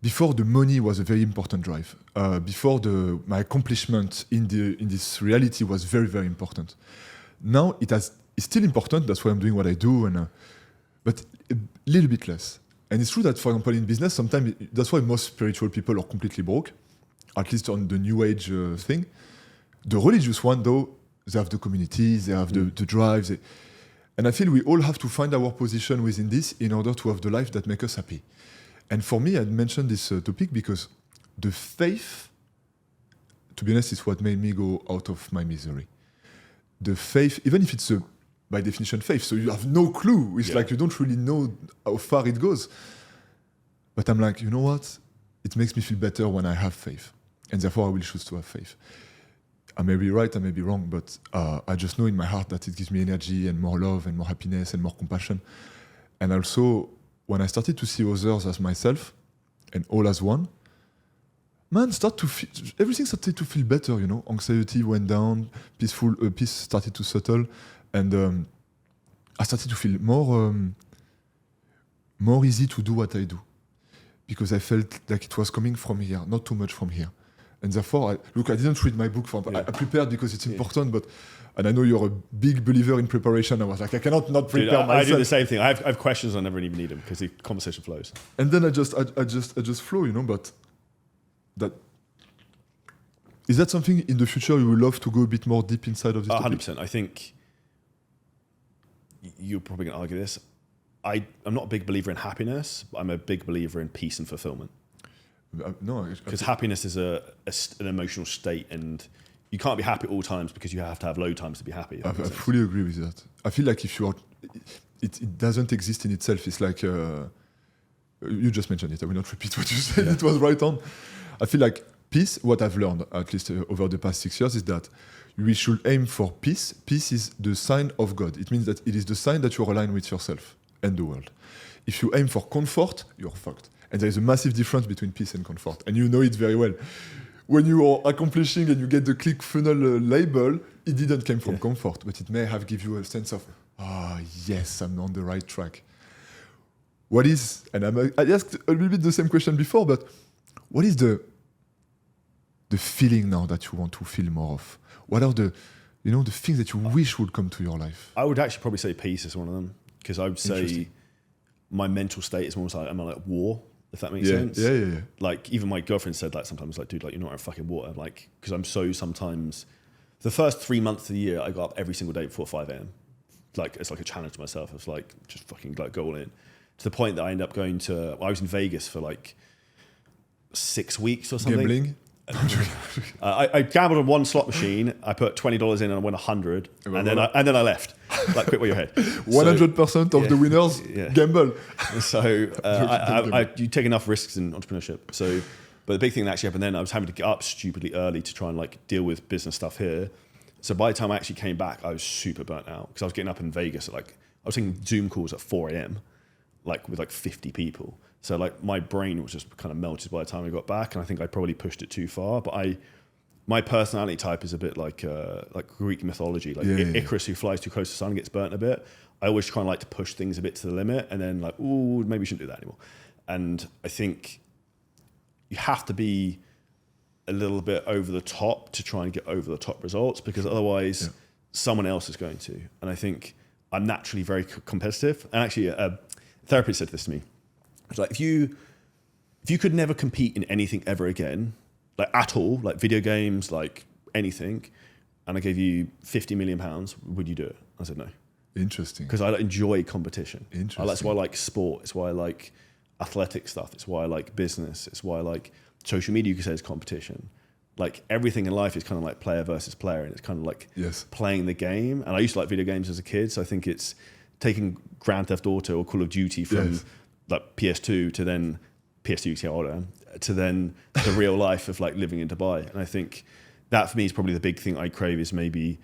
Speaker 2: before the money was a very important drive. Before my accomplishment in this reality was very, very important. Now it's still important. That's why I'm doing what I do, but a little bit less. And it's true that, for example, in business, sometimes that's why most spiritual people are completely broke, at least on the new age thing. The religious one, though, they have the community, they have the drive. And I feel we all have to find our position within this in order to have the life that makes us happy. And for me, I mentioned this topic because the faith, to be honest, is what made me go out of my misery. The faith, even if it's by definition faith, so you have no clue. It's like you don't really know how far it goes. But I'm like, you know what? It makes me feel better when I have faith. And therefore, I will choose to have faith. I may be right, I may be wrong, but I just know in my heart that it gives me energy and more love and more happiness and more compassion. And also, when I started to see others as myself and all as one, man, everything started to feel better, you know. Anxiety went down, peace started to settle, and I started to feel more easy to do what I do, because I felt like it was coming from here, not too much from here. And therefore, I didn't read my book. I prepared because it's important, and I know you're a big believer in preparation. I was like, I cannot not prepare myself.
Speaker 1: I do the same thing. I have questions, I never even need them because the conversation flows.
Speaker 2: And then I just flow, you know. But is that something in the future you would love to go a bit more deep inside of this topic?
Speaker 1: 100%. I think you're probably going to argue this. I'm not a big believer in happiness, but I'm a big believer in peace and fulfillment.
Speaker 2: No,
Speaker 1: because happiness is an emotional state, and you can't be happy at all times because you have to have low times to be happy.
Speaker 2: I fully agree with that. I feel like if you are, it doesn't exist in itself. It's like you just mentioned it. I will not repeat what you said. Yeah. It was right on. I feel like peace. What I've learned, at least over the past 6 years, is that we should aim for peace. Peace is the sign of God. It means that it is the sign that you're aligned with yourself and the world. If you aim for comfort, you're fucked. And there is a massive difference between peace and comfort. And you know it very well. When you are accomplishing and you get the ClickFunnels label, it didn't come from comfort, but it may have given you a sense of, yes, I'm on the right track. What is, and I asked a little bit the same question before, but what is the feeling now that you want to feel more of? What are the things that you wish would come to your life?
Speaker 1: I would actually probably say peace is one of them, because I would say my mental state is almost like I'm at war. If that makes sense.
Speaker 2: Yeah.
Speaker 1: Like, even my girlfriend said, like, sometimes, like, dude, like, you're not in fucking water. Like, because I'm so sometimes, the first 3 months of the year, I got up every single day before 5 a.m. Like, it's like a challenge to myself. It's like, just fucking, like, go all in. To the point that I ended up I was in Vegas for, like, 6 weeks or something.
Speaker 2: Gambling?
Speaker 1: I gambled on one slot machine. I put $20 in and I won 100, and then I left. Like, quit where your head.
Speaker 2: 100% of the winners gamble.
Speaker 1: So you take enough risks in entrepreneurship. So, but the big thing that actually happened then, I was having to get up stupidly early to try and like deal with business stuff here. So by the time I actually came back, I was super burnt out because I was getting up in Vegas at I was taking Zoom calls at 4 a.m. like with like 50 people. So like my brain was just kind of melted by the time I got back, and I think I probably pushed it too far. But my personality type is a bit like Greek mythology, like Icarus who flies too close to the sun and gets burnt a bit. I always try and like to push things a bit to the limit, and then like, ooh, maybe we shouldn't do that anymore. And I think you have to be a little bit over the top to try and get over the top results, because otherwise someone else is going to. And I think I'm naturally very competitive. And actually a therapist said this to me. It's like, if you could never compete in anything ever again, like at all, like video games, like anything, and I gave you £50 million, would you do it? I said no.
Speaker 2: Interesting.
Speaker 1: Because I enjoy competition.
Speaker 2: Interesting.
Speaker 1: That's why I like sport. It's why I like athletic stuff. It's why I like business. It's why I like social media. You could say is competition. Like everything in life is kind of like player versus player, and it's kind of like playing the game. And I used to like video games as a kid, so I think it's taking Grand Theft Auto or Call of Duty from like PS2 to then PS2, you see how old I am, to then the real life of like living in Dubai. And I think that for me is probably the big thing I crave, is maybe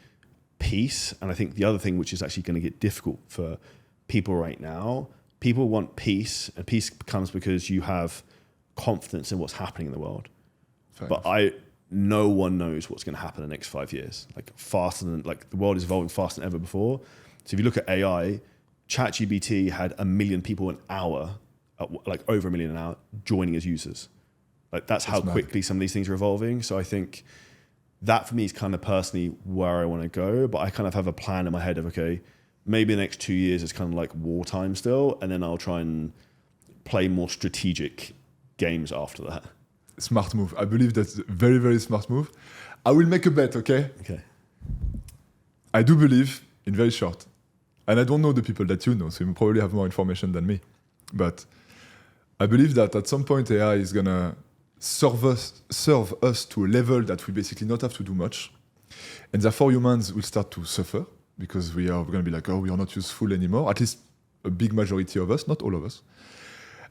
Speaker 1: peace. And I think the other thing, which is actually going to get difficult for people right now, people want peace, and peace comes because you have confidence in what's happening in the world. No one knows what's going to happen in the next 5 years. Like the world is evolving faster than ever before. So if you look at AI, ChatGPT had 1 million people an hour, like over 1 million an hour, joining as users. Like that's how quickly some of these things are evolving. So I think that for me is kind of personally where I want to go. But I kind of have a plan in my head of, okay, maybe the next 2 years is kind of like wartime still, and then I'll try and play more strategic games after that.
Speaker 2: Smart move. I believe that's a very, very smart move. I will make a bet, okay?
Speaker 1: Okay.
Speaker 2: I do believe, in very short, And I don't know the people that you know, so you probably have more information than me. But I believe that at some point AI is gonna serve us to a level that we basically not have to do much. And therefore humans will start to suffer because we're going to be like, oh, we are not useful anymore. At least a big majority of us, not all of us.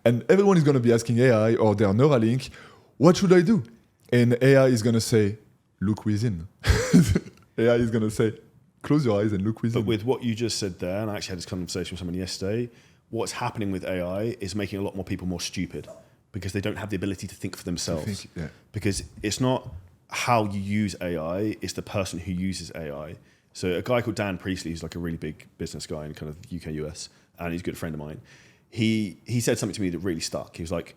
Speaker 2: And everyone is going to be asking AI or their Neuralink, what should I do? And AI is going to say, look within. AI is going to say, close your eyes and look within.
Speaker 1: But with what you just said there, and I actually had this conversation with someone yesterday, what's happening with AI is making a lot more people more stupid because they don't have the ability to think for themselves. Because it's not how you use AI, it's the person who uses AI. So a guy called Dan Priestley, who's like a really big business guy in kind of UK, US, and he's a good friend of mine. He said something to me that really stuck. He was like,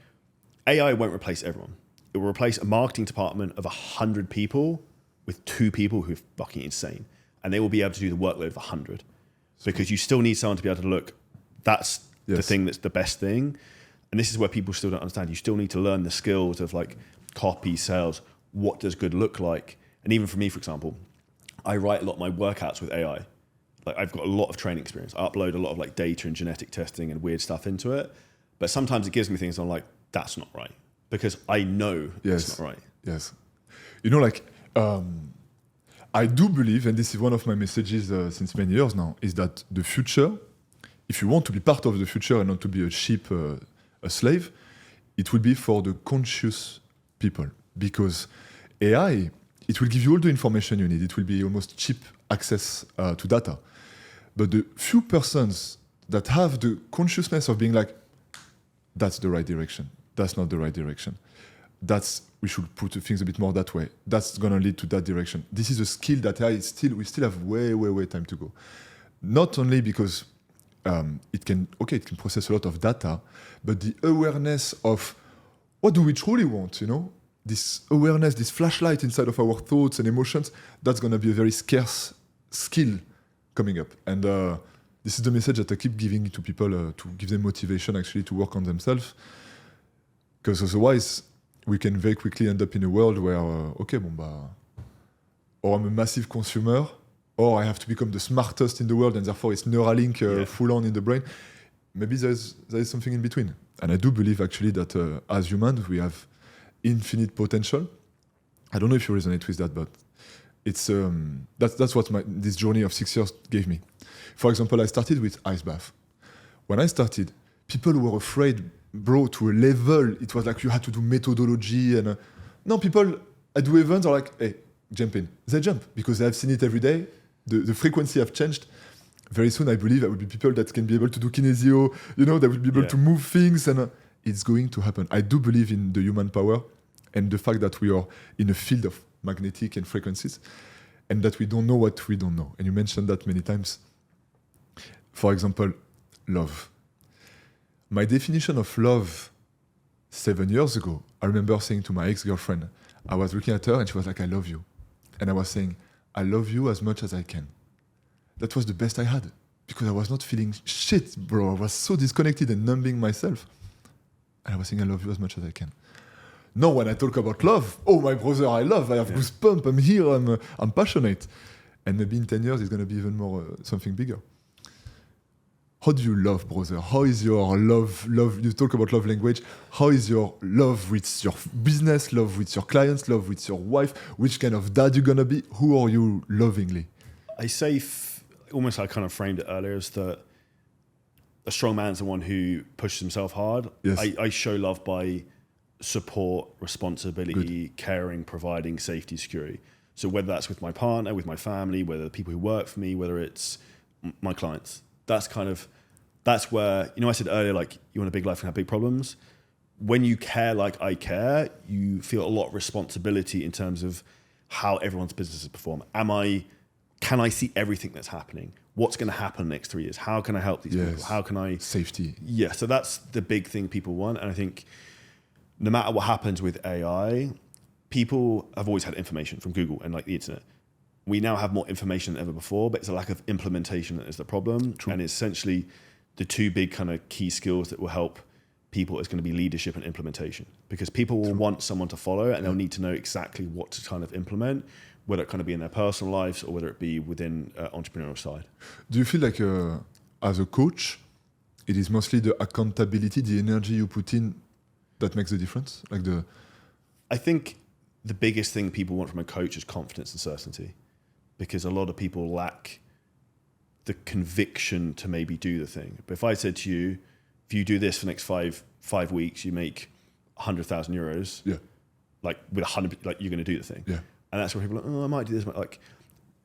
Speaker 1: AI won't replace everyone. It will replace a marketing department of 100 people with 2 people who are fucking insane. And they will be able to do the workload of 100. Because you still need someone to be able to look, that's the thing that's the best thing. And this is where people still don't understand. You still need to learn the skills of like copy, sales, what does good look like? And even for me, for example, I write a lot of my workouts with AI. Like I've got a lot of training experience. I upload a lot of like data and genetic testing and weird stuff into it. But sometimes it gives me things I'm like, that's not right. Because I know it's not right.
Speaker 2: Yes. You know, like, I do believe, and this is one of my messages since many years now, is that the future, if you want to be part of the future and not to be a sheep, a slave, it will be for the conscious people. Because AI, it will give you all the information you need. It will be almost cheap access to data. But the few persons that have the consciousness of being like, that's the right direction, that's not the right direction, we should put things a bit more that way, that's going to lead to that direction. This is a skill that we still have way time to go. Not only because it can process a lot of data, but the awareness of what do we truly want, you know? This awareness, this flashlight inside of our thoughts and emotions, that's going to be a very scarce skill coming up. And this is the message that I keep giving to people to give them motivation actually to work on themselves. Because otherwise, we can very quickly end up in a world where, or I'm a massive consumer, or I have to become the smartest in the world, and therefore it's Neuralink full on in the brain. Maybe there is something in between. And I do believe actually that as humans, we have infinite potential. I don't know if you resonate with that, but it's that's what this journey of 6 years gave me. For example, I started with ice bath. When I started, people were afraid, bro, to a level. It was like you had to do methodology and no, people at do events are like, hey, jump in. They jump because they have seen it every day. The frequency have changed. Very soon, I believe there will be people that can be able to do kinesio. You know, that will be able to move things, and it's going to happen. I do believe in the human power and the fact that we are in a field of magnetic and frequencies, and that we don't know what we don't know. And you mentioned that many times. For example, love. My definition of love 7 years ago, I remember saying to my ex-girlfriend, I was looking at her and she was like, I love you. And I was saying, I love you as much as I can. That was the best I had because I was not feeling shit, bro. I was so disconnected and numbing myself. And I was saying, I love you as much as I can. Now, when I talk about love, oh, my brother, I have goosebumps. I'm here, I'm passionate. And maybe in 10 years, it's going to be even more something bigger. How do you love, brother? How is your love? You talk about love language. How is your love with your business, love with your clients, love with your wife? Which kind of dad you're going to be? Who are you lovingly?
Speaker 1: I say, almost I kind of framed it earlier, as that a strong man is the one who pushes himself hard.
Speaker 2: Yes.
Speaker 1: I show love by support, responsibility, caring, providing safety, security. So whether that's with my partner, with my family, whether the people who work for me, whether it's my clients, that's where, you know, I said earlier, like, you want a big life and have big problems. When you care like I care, you feel a lot of responsibility in terms of how everyone's businesses perform. Can I see everything that's happening? What's going to happen in the next 3 years? How can I help these people? How can I...
Speaker 2: Safety.
Speaker 1: Yeah, so that's the big thing people want. And I think no matter what happens with AI, people have always had information from Google and like the internet. We now have more information than ever before, but it's a lack of implementation that is the problem. True. And essentially the two big kind of key skills that will help people is going to be leadership and implementation, because people will want someone to follow and they'll need to know exactly what to kind of implement. whether it kind of be in their personal lives or whether it be within entrepreneurial side.
Speaker 2: Do you feel like as a coach, it is mostly the accountability, the energy you put in that makes the difference?
Speaker 1: I think the biggest thing people want from a coach is confidence and certainty, because a lot of people lack the conviction to maybe do the thing. But if I said to you, if you do this for the next five weeks, you make 100,000 euros.
Speaker 2: Yeah.
Speaker 1: Like with 100, like you're going to do the thing.
Speaker 2: Yeah.
Speaker 1: And that's where people are like, oh, I might do this. Like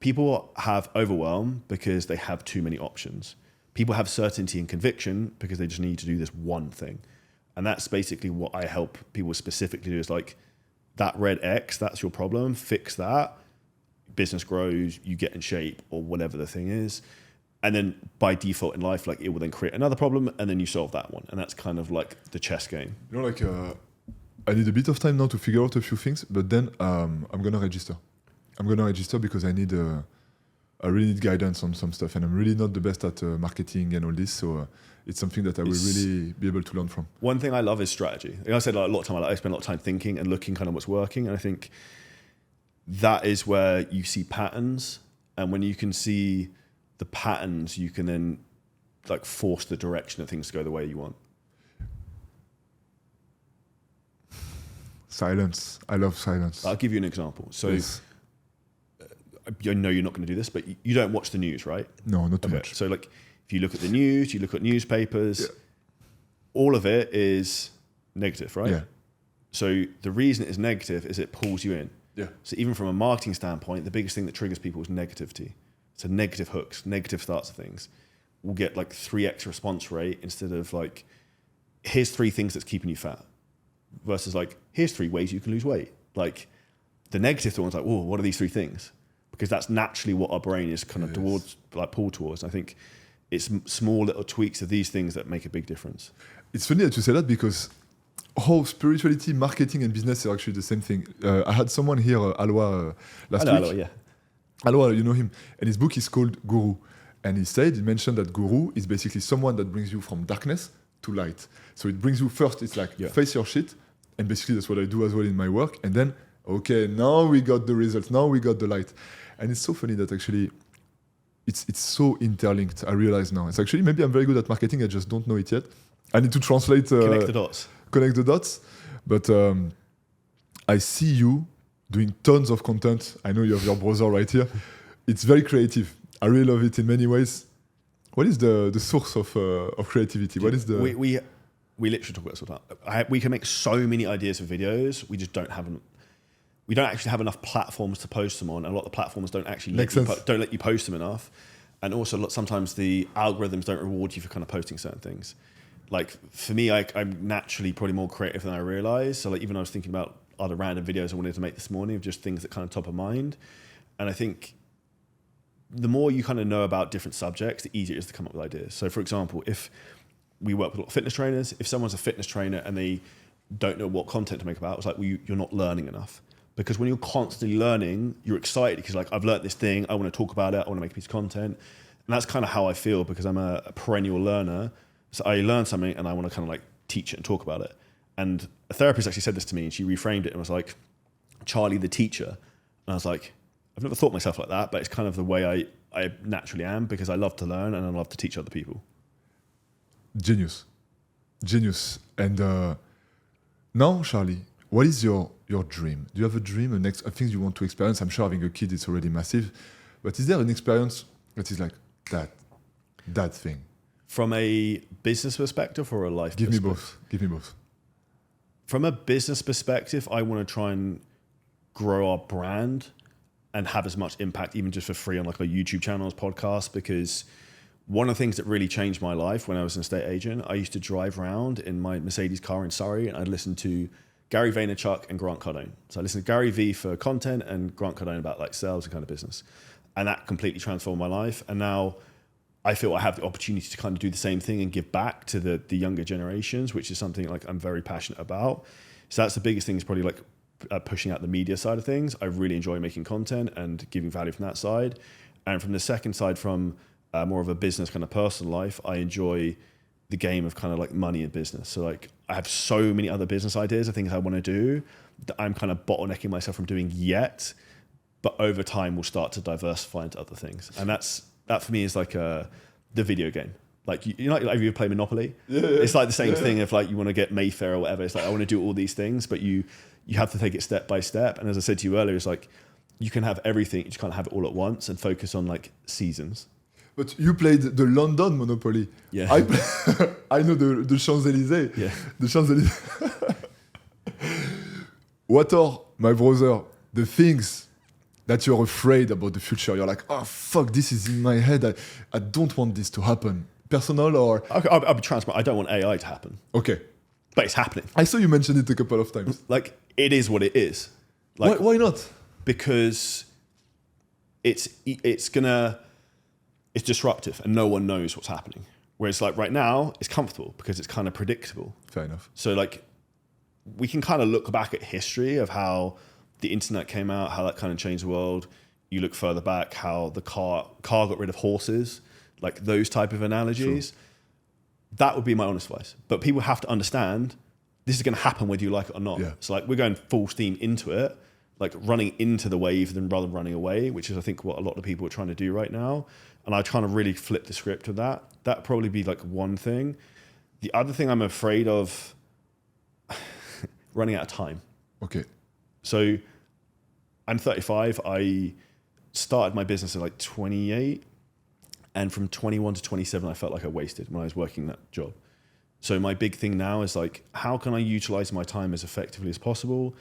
Speaker 1: people have overwhelm because they have too many options. People have certainty and conviction because they just need to do this one thing. And that's basically what I help people specifically do, is like that red X, that's your problem, fix that, business grows, you get in shape or whatever the thing is. And then by default in life, like it will then create another problem and then you solve that one. And that's kind of like the chess game.
Speaker 2: You know, like I need a bit of time now to figure out a few things, but then I'm going to register. I'm going to register because I really need guidance on some stuff, and I'm really not the best at marketing and all this. So it's something that I will really be able to learn from.
Speaker 1: One thing I love is strategy. Like I said, like, a lot of time, I spend a lot of time thinking and looking kind of what's working. And I think that is where you see patterns. And when you can see the patterns, you can then like force the direction of things to go the way you want.
Speaker 2: Silence. I love silence.
Speaker 1: I'll give you an example. So
Speaker 2: Yes.
Speaker 1: I know you're not going to do this, but you don't watch the news, right?
Speaker 2: No, not too much.
Speaker 1: So like if you look at the news, you look at newspapers, all of it is negative, right?
Speaker 2: Yeah.
Speaker 1: So the reason it is negative is it pulls you in.
Speaker 2: Yeah.
Speaker 1: So even from a marketing standpoint, the biggest thing that triggers people is negativity. So negative hooks, negative starts of things. We'll get like 3x response rate instead of like, here's 3 things that's keeping you fat, versus like, here's 3 ways you can lose weight. Like the negative one's like, oh, what are these 3 things? Because that's naturally what our brain is kind of towards, like pulled towards. I think it's small little tweaks of these things that make a big difference.
Speaker 2: It's funny that you say that, because spirituality, marketing, and business are actually the same thing. I had someone here, Alwa, last week.
Speaker 1: Hello, yeah.
Speaker 2: Alwa, you know him, and his book is called Guru. And he mentioned that guru is basically someone that brings you from darkness to light. So it brings you first, it's like face your shit, and basically that's what I do as well in my work. And then, okay, now we got the results, now we got the light. And it's so funny that actually it's so interlinked. I realize now. It's actually, maybe I'm very good at marketing, I just don't know it yet. I need to translate.
Speaker 1: Connect the dots.
Speaker 2: Connect the dots. But I see you doing tons of content. I know you have your browser right here. It's very creative. I really love it in many ways. What is the source of creativity? What is the...
Speaker 1: We literally talk about this all the time. We can make so many ideas for videos. We just don't have them. We don't actually have enough platforms to post them on, and a lot of the platforms don't actually don't let you post them enough. And also, sometimes the algorithms don't reward you for kind of posting certain things. Like for me, I'm naturally probably more creative than I realize. So like even I was thinking about other random videos I wanted to make this morning of just things that kind of top of mind. And I think the more you kind of know about different subjects, the easier it is to come up with ideas. So for example, if we work with a lot of fitness trainers, if someone's a fitness trainer and they don't know what content to make about, it's like, well, you're not learning enough. Because when you're constantly learning, you're excited because like, I've learned this thing, I want to talk about it, I want to make a piece of content. And that's kind of how I feel, because I'm a perennial learner. So I learn something and I want to kind of like teach it and talk about it. And a therapist actually said this to me, and she reframed it and was like, Charlie the teacher. And I was like, I've never thought myself like that, but it's kind of the way I naturally am, because I love to learn and I love to teach other people.
Speaker 2: Genius. And now, Charlie, what is your dream? Do you have a dream, a thing you want to experience? I'm sure having a kid is already massive, but is there an experience that is like that thing?
Speaker 1: From a business perspective or a life perspective?
Speaker 2: Give me both.
Speaker 1: From a business perspective, I want to try and grow our brand and have as much impact, even just for free, on like our YouTube channels, podcasts, because one of the things that really changed my life when I was an estate agent, I used to drive around in my Mercedes car in Surrey, and I'd listen to Gary Vaynerchuk and Grant Cardone. So I listened to Gary V for content and Grant Cardone about like sales and kind of business. And that completely transformed my life. And now I feel I have the opportunity to kind of do the same thing and give back to the younger generations, which is something like I'm very passionate about. So that's the biggest thing, is probably like pushing out the media side of things. I really enjoy making content and giving value from that side. And from the second side, from more of a business kind of personal life, I enjoy the game of kind of like money and business. So like I have so many other business ideas, things I want to do, that I'm kind of bottlenecking myself from doing yet. but over time we'll start to diversify into other things. And that for me is like the video game. Like you know, like you play Monopoly.
Speaker 2: Yeah.
Speaker 1: It's like the same thing of like you want to get Mayfair or whatever. It's like I want to do all these things, but you have to take it step by step. And as I said to you earlier, it's like you can have everything, you just can't have it all at once, and focus on like seasons.
Speaker 2: But you played the London Monopoly.
Speaker 1: Yeah.
Speaker 2: I know the Champs-Élysées.
Speaker 1: Yeah.
Speaker 2: The Champs-Élysées. What are, my brother, the things that you're afraid about the future? You're like, oh, fuck, this is in my head. I don't want this to happen. Personal or...
Speaker 1: I'll be transparent. I don't want AI to happen.
Speaker 2: Okay.
Speaker 1: But it's happening.
Speaker 2: I saw you mention it a couple of times.
Speaker 1: Like, it is what it is. Like,
Speaker 2: why not?
Speaker 1: Because it's disruptive and no one knows what's happening. Whereas like right now, it's comfortable because it's kind of predictable.
Speaker 2: Fair enough.
Speaker 1: So like, we can kind of look back at history of how the internet came out, how that kind of changed the world. You look further back, how the car got rid of horses, like those type of analogies. Sure. That would be my honest advice. But people have to understand this is going to happen whether you like it or not.
Speaker 2: Yeah.
Speaker 1: So like we're going full steam into it, like running into the wave rather than running away, which is I think what a lot of people are trying to do right now. And I'm trying to really flip the script of that. That'd probably be like one thing. The other thing I'm afraid of, running out of time.
Speaker 2: Okay.
Speaker 1: So I'm 35. I started my business at like 28. And from 21 to 27, I felt like I wasted when I was working that job. So my big thing now is like, how can I utilize my time as effectively as possible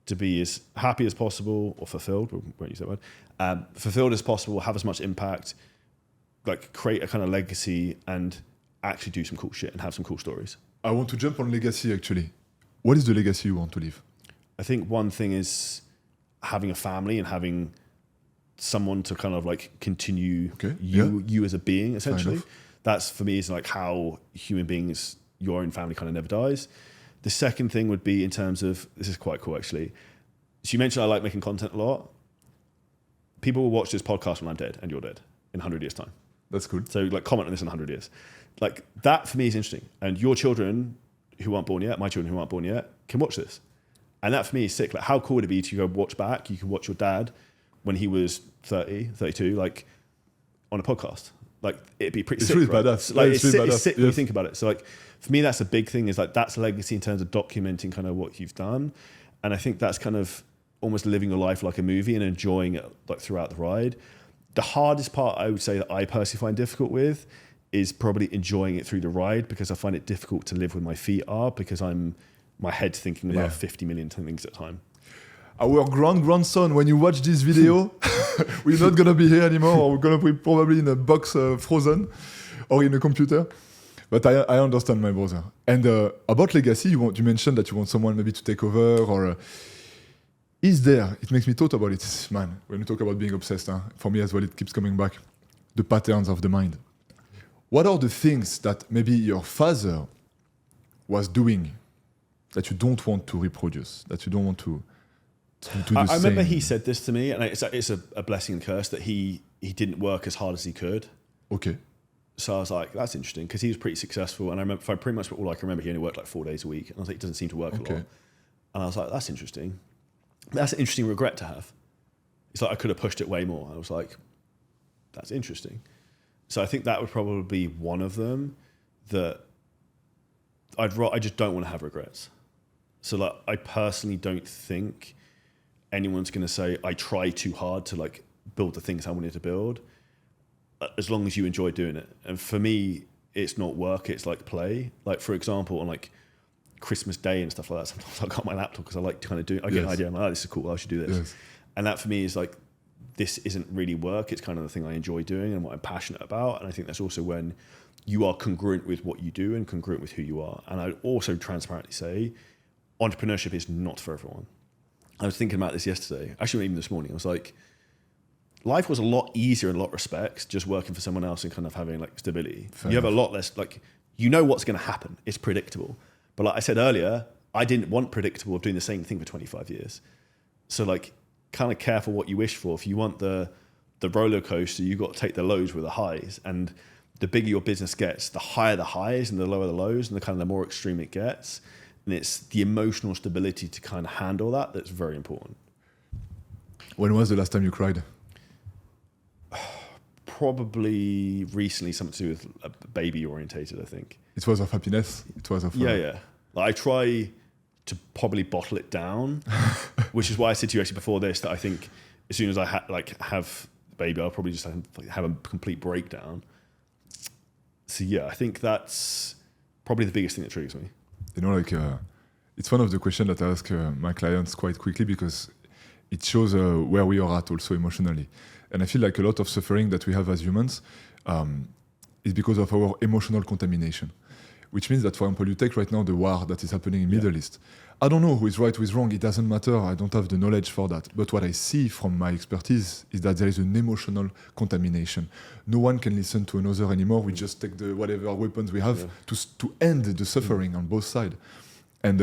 Speaker 1: to be as happy as possible, or fulfilled, we won't use that word, fulfilled as possible, have as much impact, like create a kind of legacy and actually do some cool shit and have some cool stories.
Speaker 2: I want to jump on legacy actually. What is the legacy you want to leave?
Speaker 1: I think one thing is having a family and having someone to kind of like continue you as a being, essentially. That's for me is like how human beings, your own family kind of never dies. The second thing would be in terms of, this is quite cool actually. So you mentioned I like making content a lot. People will watch this podcast when I'm dead and you're dead in 100 years time.
Speaker 2: That's cool.
Speaker 1: So like comment on this in 100 years. Like that for me is interesting. And your children who aren't born yet, my children who aren't born yet, can watch this. And that for me is sick. Like how cool would it be to go watch back? You can watch your dad when he was 30, 32, like on a podcast. Like it'd be pretty sick.
Speaker 2: Really
Speaker 1: right?
Speaker 2: badass.
Speaker 1: Like
Speaker 2: it's
Speaker 1: sick when you think about it. So like for me, that's a big thing is like that's a legacy in terms of documenting kind of what you've done. And I think that's kind of almost living your life like a movie and enjoying it like throughout the ride. The hardest part I would say that I personally find difficult with is probably enjoying it through the ride, because I find it difficult to live where my feet are because my head's thinking about 50 million things at a time.
Speaker 2: Our grandson, when you watch this video, we're not gonna be here anymore, or we're gonna be probably in a box frozen or in a computer. But I understand, my brother. And about legacy, you mentioned that you want someone maybe to take over, or is there? It makes me thought about it, man. When we talk about being obsessed, for me as well, it keeps coming back. The patterns of the mind. What are the things that maybe your father was doing that you don't want to reproduce, that you don't want to do the
Speaker 1: I
Speaker 2: same?
Speaker 1: remember he said this to me, and it's a blessing and curse that he didn't work as hard as he could.
Speaker 2: Okay.
Speaker 1: So I was like, that's interesting, because he was pretty successful. And I remember, pretty much all I can remember, he only worked like 4 days a week. And I was like, it doesn't seem to work a lot. And I was like, that's interesting. That's an interesting regret to have. It's like, I could have pushed it way more. I was like, that's interesting. So I think that would probably be one of them, that I just don't want to have regrets. So like, I personally don't think anyone's going to say, I try too hard to like build the things I wanted to build, as long as you enjoy doing it. And for me, it's not work, it's like play. Like for example, on like Christmas Day and stuff like that, sometimes I got my laptop because I like to kind of do it. I get an idea, I'm like, oh, this is cool, I should do this. Yes. And that for me is like, this isn't really work, it's kind of the thing I enjoy doing and what I'm passionate about. And I think that's also when you are congruent with what you do and congruent with who you are. And I'd also transparently say, entrepreneurship is not for everyone. I was thinking about this yesterday, actually even this morning. I was like, life was a lot easier in a lot of respects, just working for someone else and kind of having like stability. Fair you enough. Have a lot less, like, you know what's going to happen. It's predictable. But like I said earlier, I didn't want predictable of doing the same thing for 25 years. So like, kind of careful what you wish for. If you want the roller coaster, you got to take the lows with the highs. And the bigger your business gets, the higher the highs and the lower the lows, and the kind of the more extreme it gets. And it's the emotional stability to kind of handle that that's very important.
Speaker 2: When was the last time you cried?
Speaker 1: Probably recently, something to do with baby orientated, I think.
Speaker 2: It was of happiness. It was of
Speaker 1: Yeah. Like, I try to probably bottle it down, which is why I said to you actually before this that I think as soon as I have the baby, I'll probably just have a complete breakdown. So yeah, I think that's probably the biggest thing that triggers me.
Speaker 2: You know, like it's one of the questions that I ask my clients quite quickly because it shows where we are at also emotionally. And I feel like a lot of suffering that we have as humans is because of our emotional contamination. Which means that, for example, you take right now the war that is happening in Middle East. I don't know who is right, who is wrong. It doesn't matter. I don't have the knowledge for that. But what I see from my expertise is that there is an emotional contamination. No one can listen to another anymore. We just take the whatever weapons we have to end the suffering on both sides. And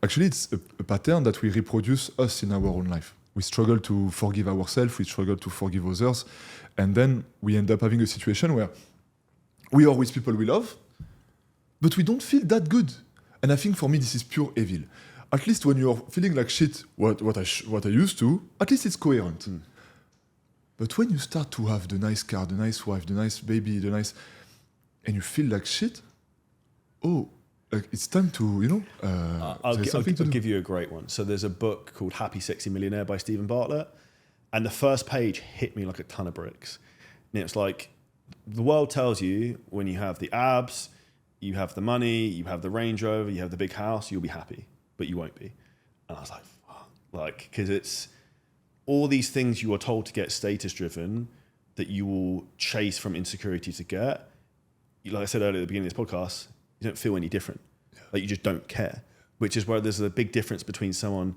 Speaker 2: actually, it's a pattern that we reproduce us in our own life. We struggle to forgive ourselves. We struggle to forgive others. And then we end up having a situation where we are with people we love, but we don't feel that good. And I think for me, this is pure evil. At least when you're feeling like shit, what I used to, at least it's coherent. But when you start to have the nice car, the nice wife, the nice baby, and you feel like shit, like it's time to,
Speaker 1: I'll give you a great one. So there's a book called Happy Sexy Millionaire by Stephen Bartlett. And the first page hit me like a ton of bricks. And it's like, the world tells you when you have the abs, you have the money, you have the Range Rover, you have the big house, you'll be happy, but you won't be. And I was like, fuck. Like, because it's all these things you are told to get status driven that you will chase from insecurity to get. Like I said earlier at the beginning of this podcast, you don't feel any different. Like, you just don't care, which is where there's a big difference between someone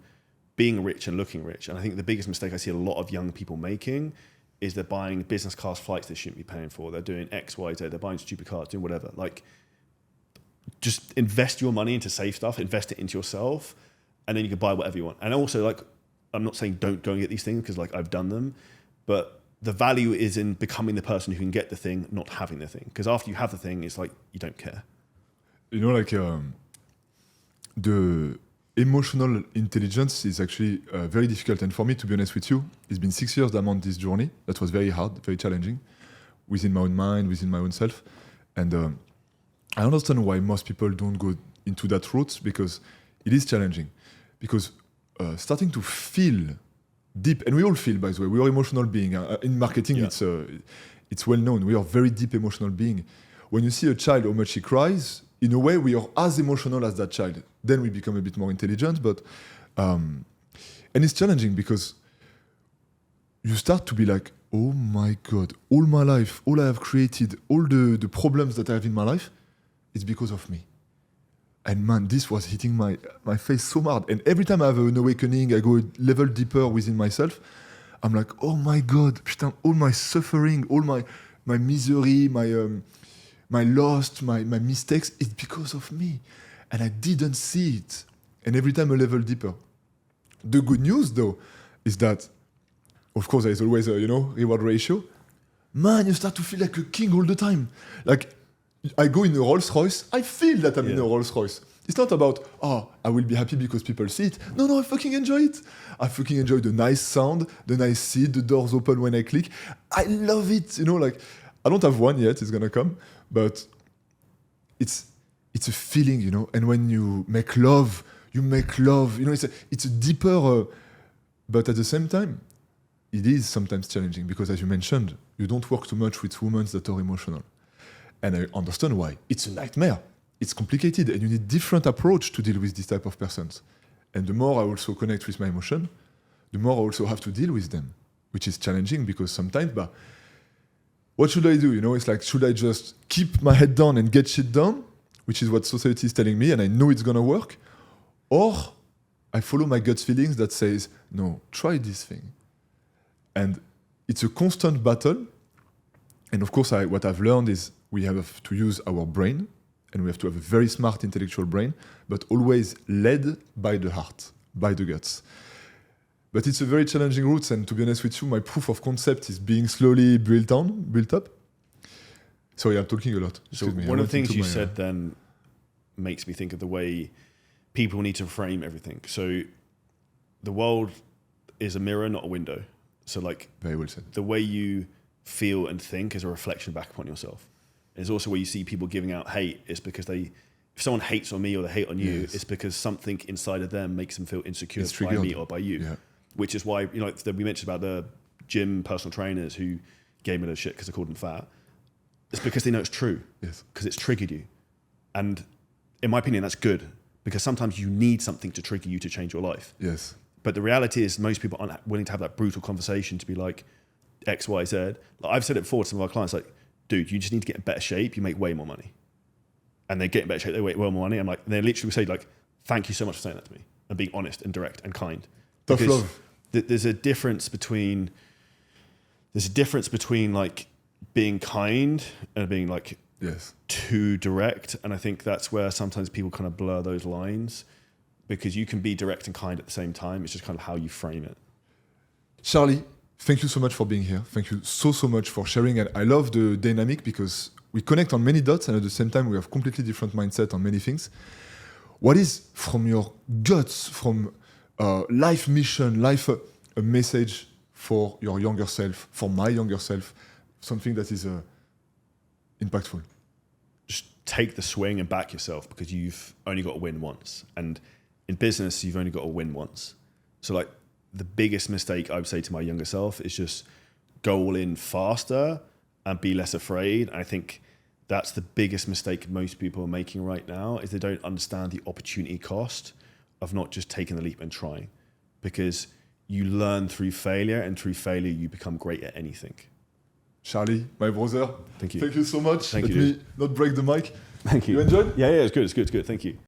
Speaker 1: being rich and looking rich. And I think the biggest mistake I see a lot of young people making is they're buying business class flights they shouldn't be paying for. They're doing X, Y, Z. They're buying stupid cars, doing whatever. Like, just invest your money into safe stuff, invest it into yourself, and then you can buy whatever you want. And also, like, I'm not saying don't go and get these things because, like, I've done them, but the value is in becoming the person who can get the thing, not having the thing. Because after you have the thing, it's like you don't care.
Speaker 2: You know, like the emotional intelligence is actually very difficult. And for me, to be honest with you, it's been 6 years that I'm on this journey. That was very hard, very challenging, within my own mind, within my own self. And I understand why most people don't go into that route, because it is challenging. Because starting to feel deep, and we all feel, by the way, we are emotional being. In marketing, it's well known. We are very deep emotional being. When you see a child, how much he cries, in a way, we are as emotional as that child. Then we become a bit more intelligent, but and it's challenging because you start to be like, oh my God, all my life, all I have created, all the problems that I have in my life, it's because of me. And man, this was hitting my face so hard. And every time I have an awakening, I go a level deeper within myself. I'm like, oh my God, putain, all my suffering, all my misery, my loss, my mistakes, it's because of me. And I didn't see it. And every time a level deeper. The good news, though, is that, of course, there is always a reward ratio. Man, you start to feel like a king all the time. Like, I go in a Rolls Royce, I feel that I'm in a Rolls Royce. It's not about, I will be happy because people see it. No, I fucking enjoy it. I fucking enjoy the nice sound, the nice seat, the doors open when I click. I love it. Like, I don't have one yet, it's gonna come, but it's a feeling, and when you make love, it's a deeper, but at the same time, it is sometimes challenging because, as you mentioned, you don't work too much with women that are emotional. And I understand why. It's a nightmare. It's complicated, and you need different approach to deal with this type of persons. And the more I also connect with my emotion, the more I also have to deal with them, which is challenging because sometimes, what should I do? It's like, should I just keep my head down and get shit done, which is what society is telling me, and I know it's gonna work, or I follow my gut feelings that says, no, try this thing. And it's a constant battle. And of course, what I've learned is we have to use our brain, and we have to have a very smart intellectual brain, but always led by the heart, by the guts. But it's a very challenging route, and to be honest with you, my proof of concept is being slowly built up. Sorry, I'm talking a lot.
Speaker 1: So one of the things you said then makes me think of the way people need to frame everything. So the world is a mirror, not a window. So like
Speaker 2: Very well said.
Speaker 1: the way you feel and think is a reflection back upon yourself. It's also where you see people giving out hate is because if someone hates on me or they hate on you, it's because something inside of them makes them feel insecure by me or by you. Yeah. Which is why, we mentioned about the gym personal trainers who gave me the shit because I called them fat. It's because they know it's true.
Speaker 2: Yes.
Speaker 1: Because it's triggered you. And in my opinion, that's good because sometimes you need something to trigger you to change your life.
Speaker 2: Yes.
Speaker 1: But the reality is most people aren't willing to have that brutal conversation to be like X, Y, Z. Like I've said it before to some of our clients, like, dude, you just need to get in better shape. You make way more money. And they get in better shape, they make way more money. I'm like, they literally say like, thank you so much for saying that to me and being honest and direct and kind.
Speaker 2: Tough love.
Speaker 1: There's a difference between like being kind and being like too direct. And I think that's where sometimes people kind of blur those lines because you can be direct and kind at the same time. It's just kind of how you frame it.
Speaker 2: Charlie, thank you so much for being here. Thank you so much for sharing. And I love the dynamic because we connect on many dots and at the same time we have completely different mindset on many things. What is from your guts, from life mission, a message for your younger self, for my younger self, something that is impactful?
Speaker 1: Just take the swing and back yourself because you've only got to win once. And in business, you've only got to win once. So like the biggest mistake I would say to my younger self is just go all in faster and be less afraid. And I think that's the biggest mistake most people are making right now is they don't understand the opportunity cost of not just taking the leap and trying. Because you learn through failure and through failure, you become great at anything.
Speaker 2: Charlie, my brother.
Speaker 1: Thank you.
Speaker 2: Thank you so much.
Speaker 1: Let
Speaker 2: me not break the mic.
Speaker 1: Thank you.
Speaker 2: You enjoyed?
Speaker 1: Yeah, it's good. Thank you.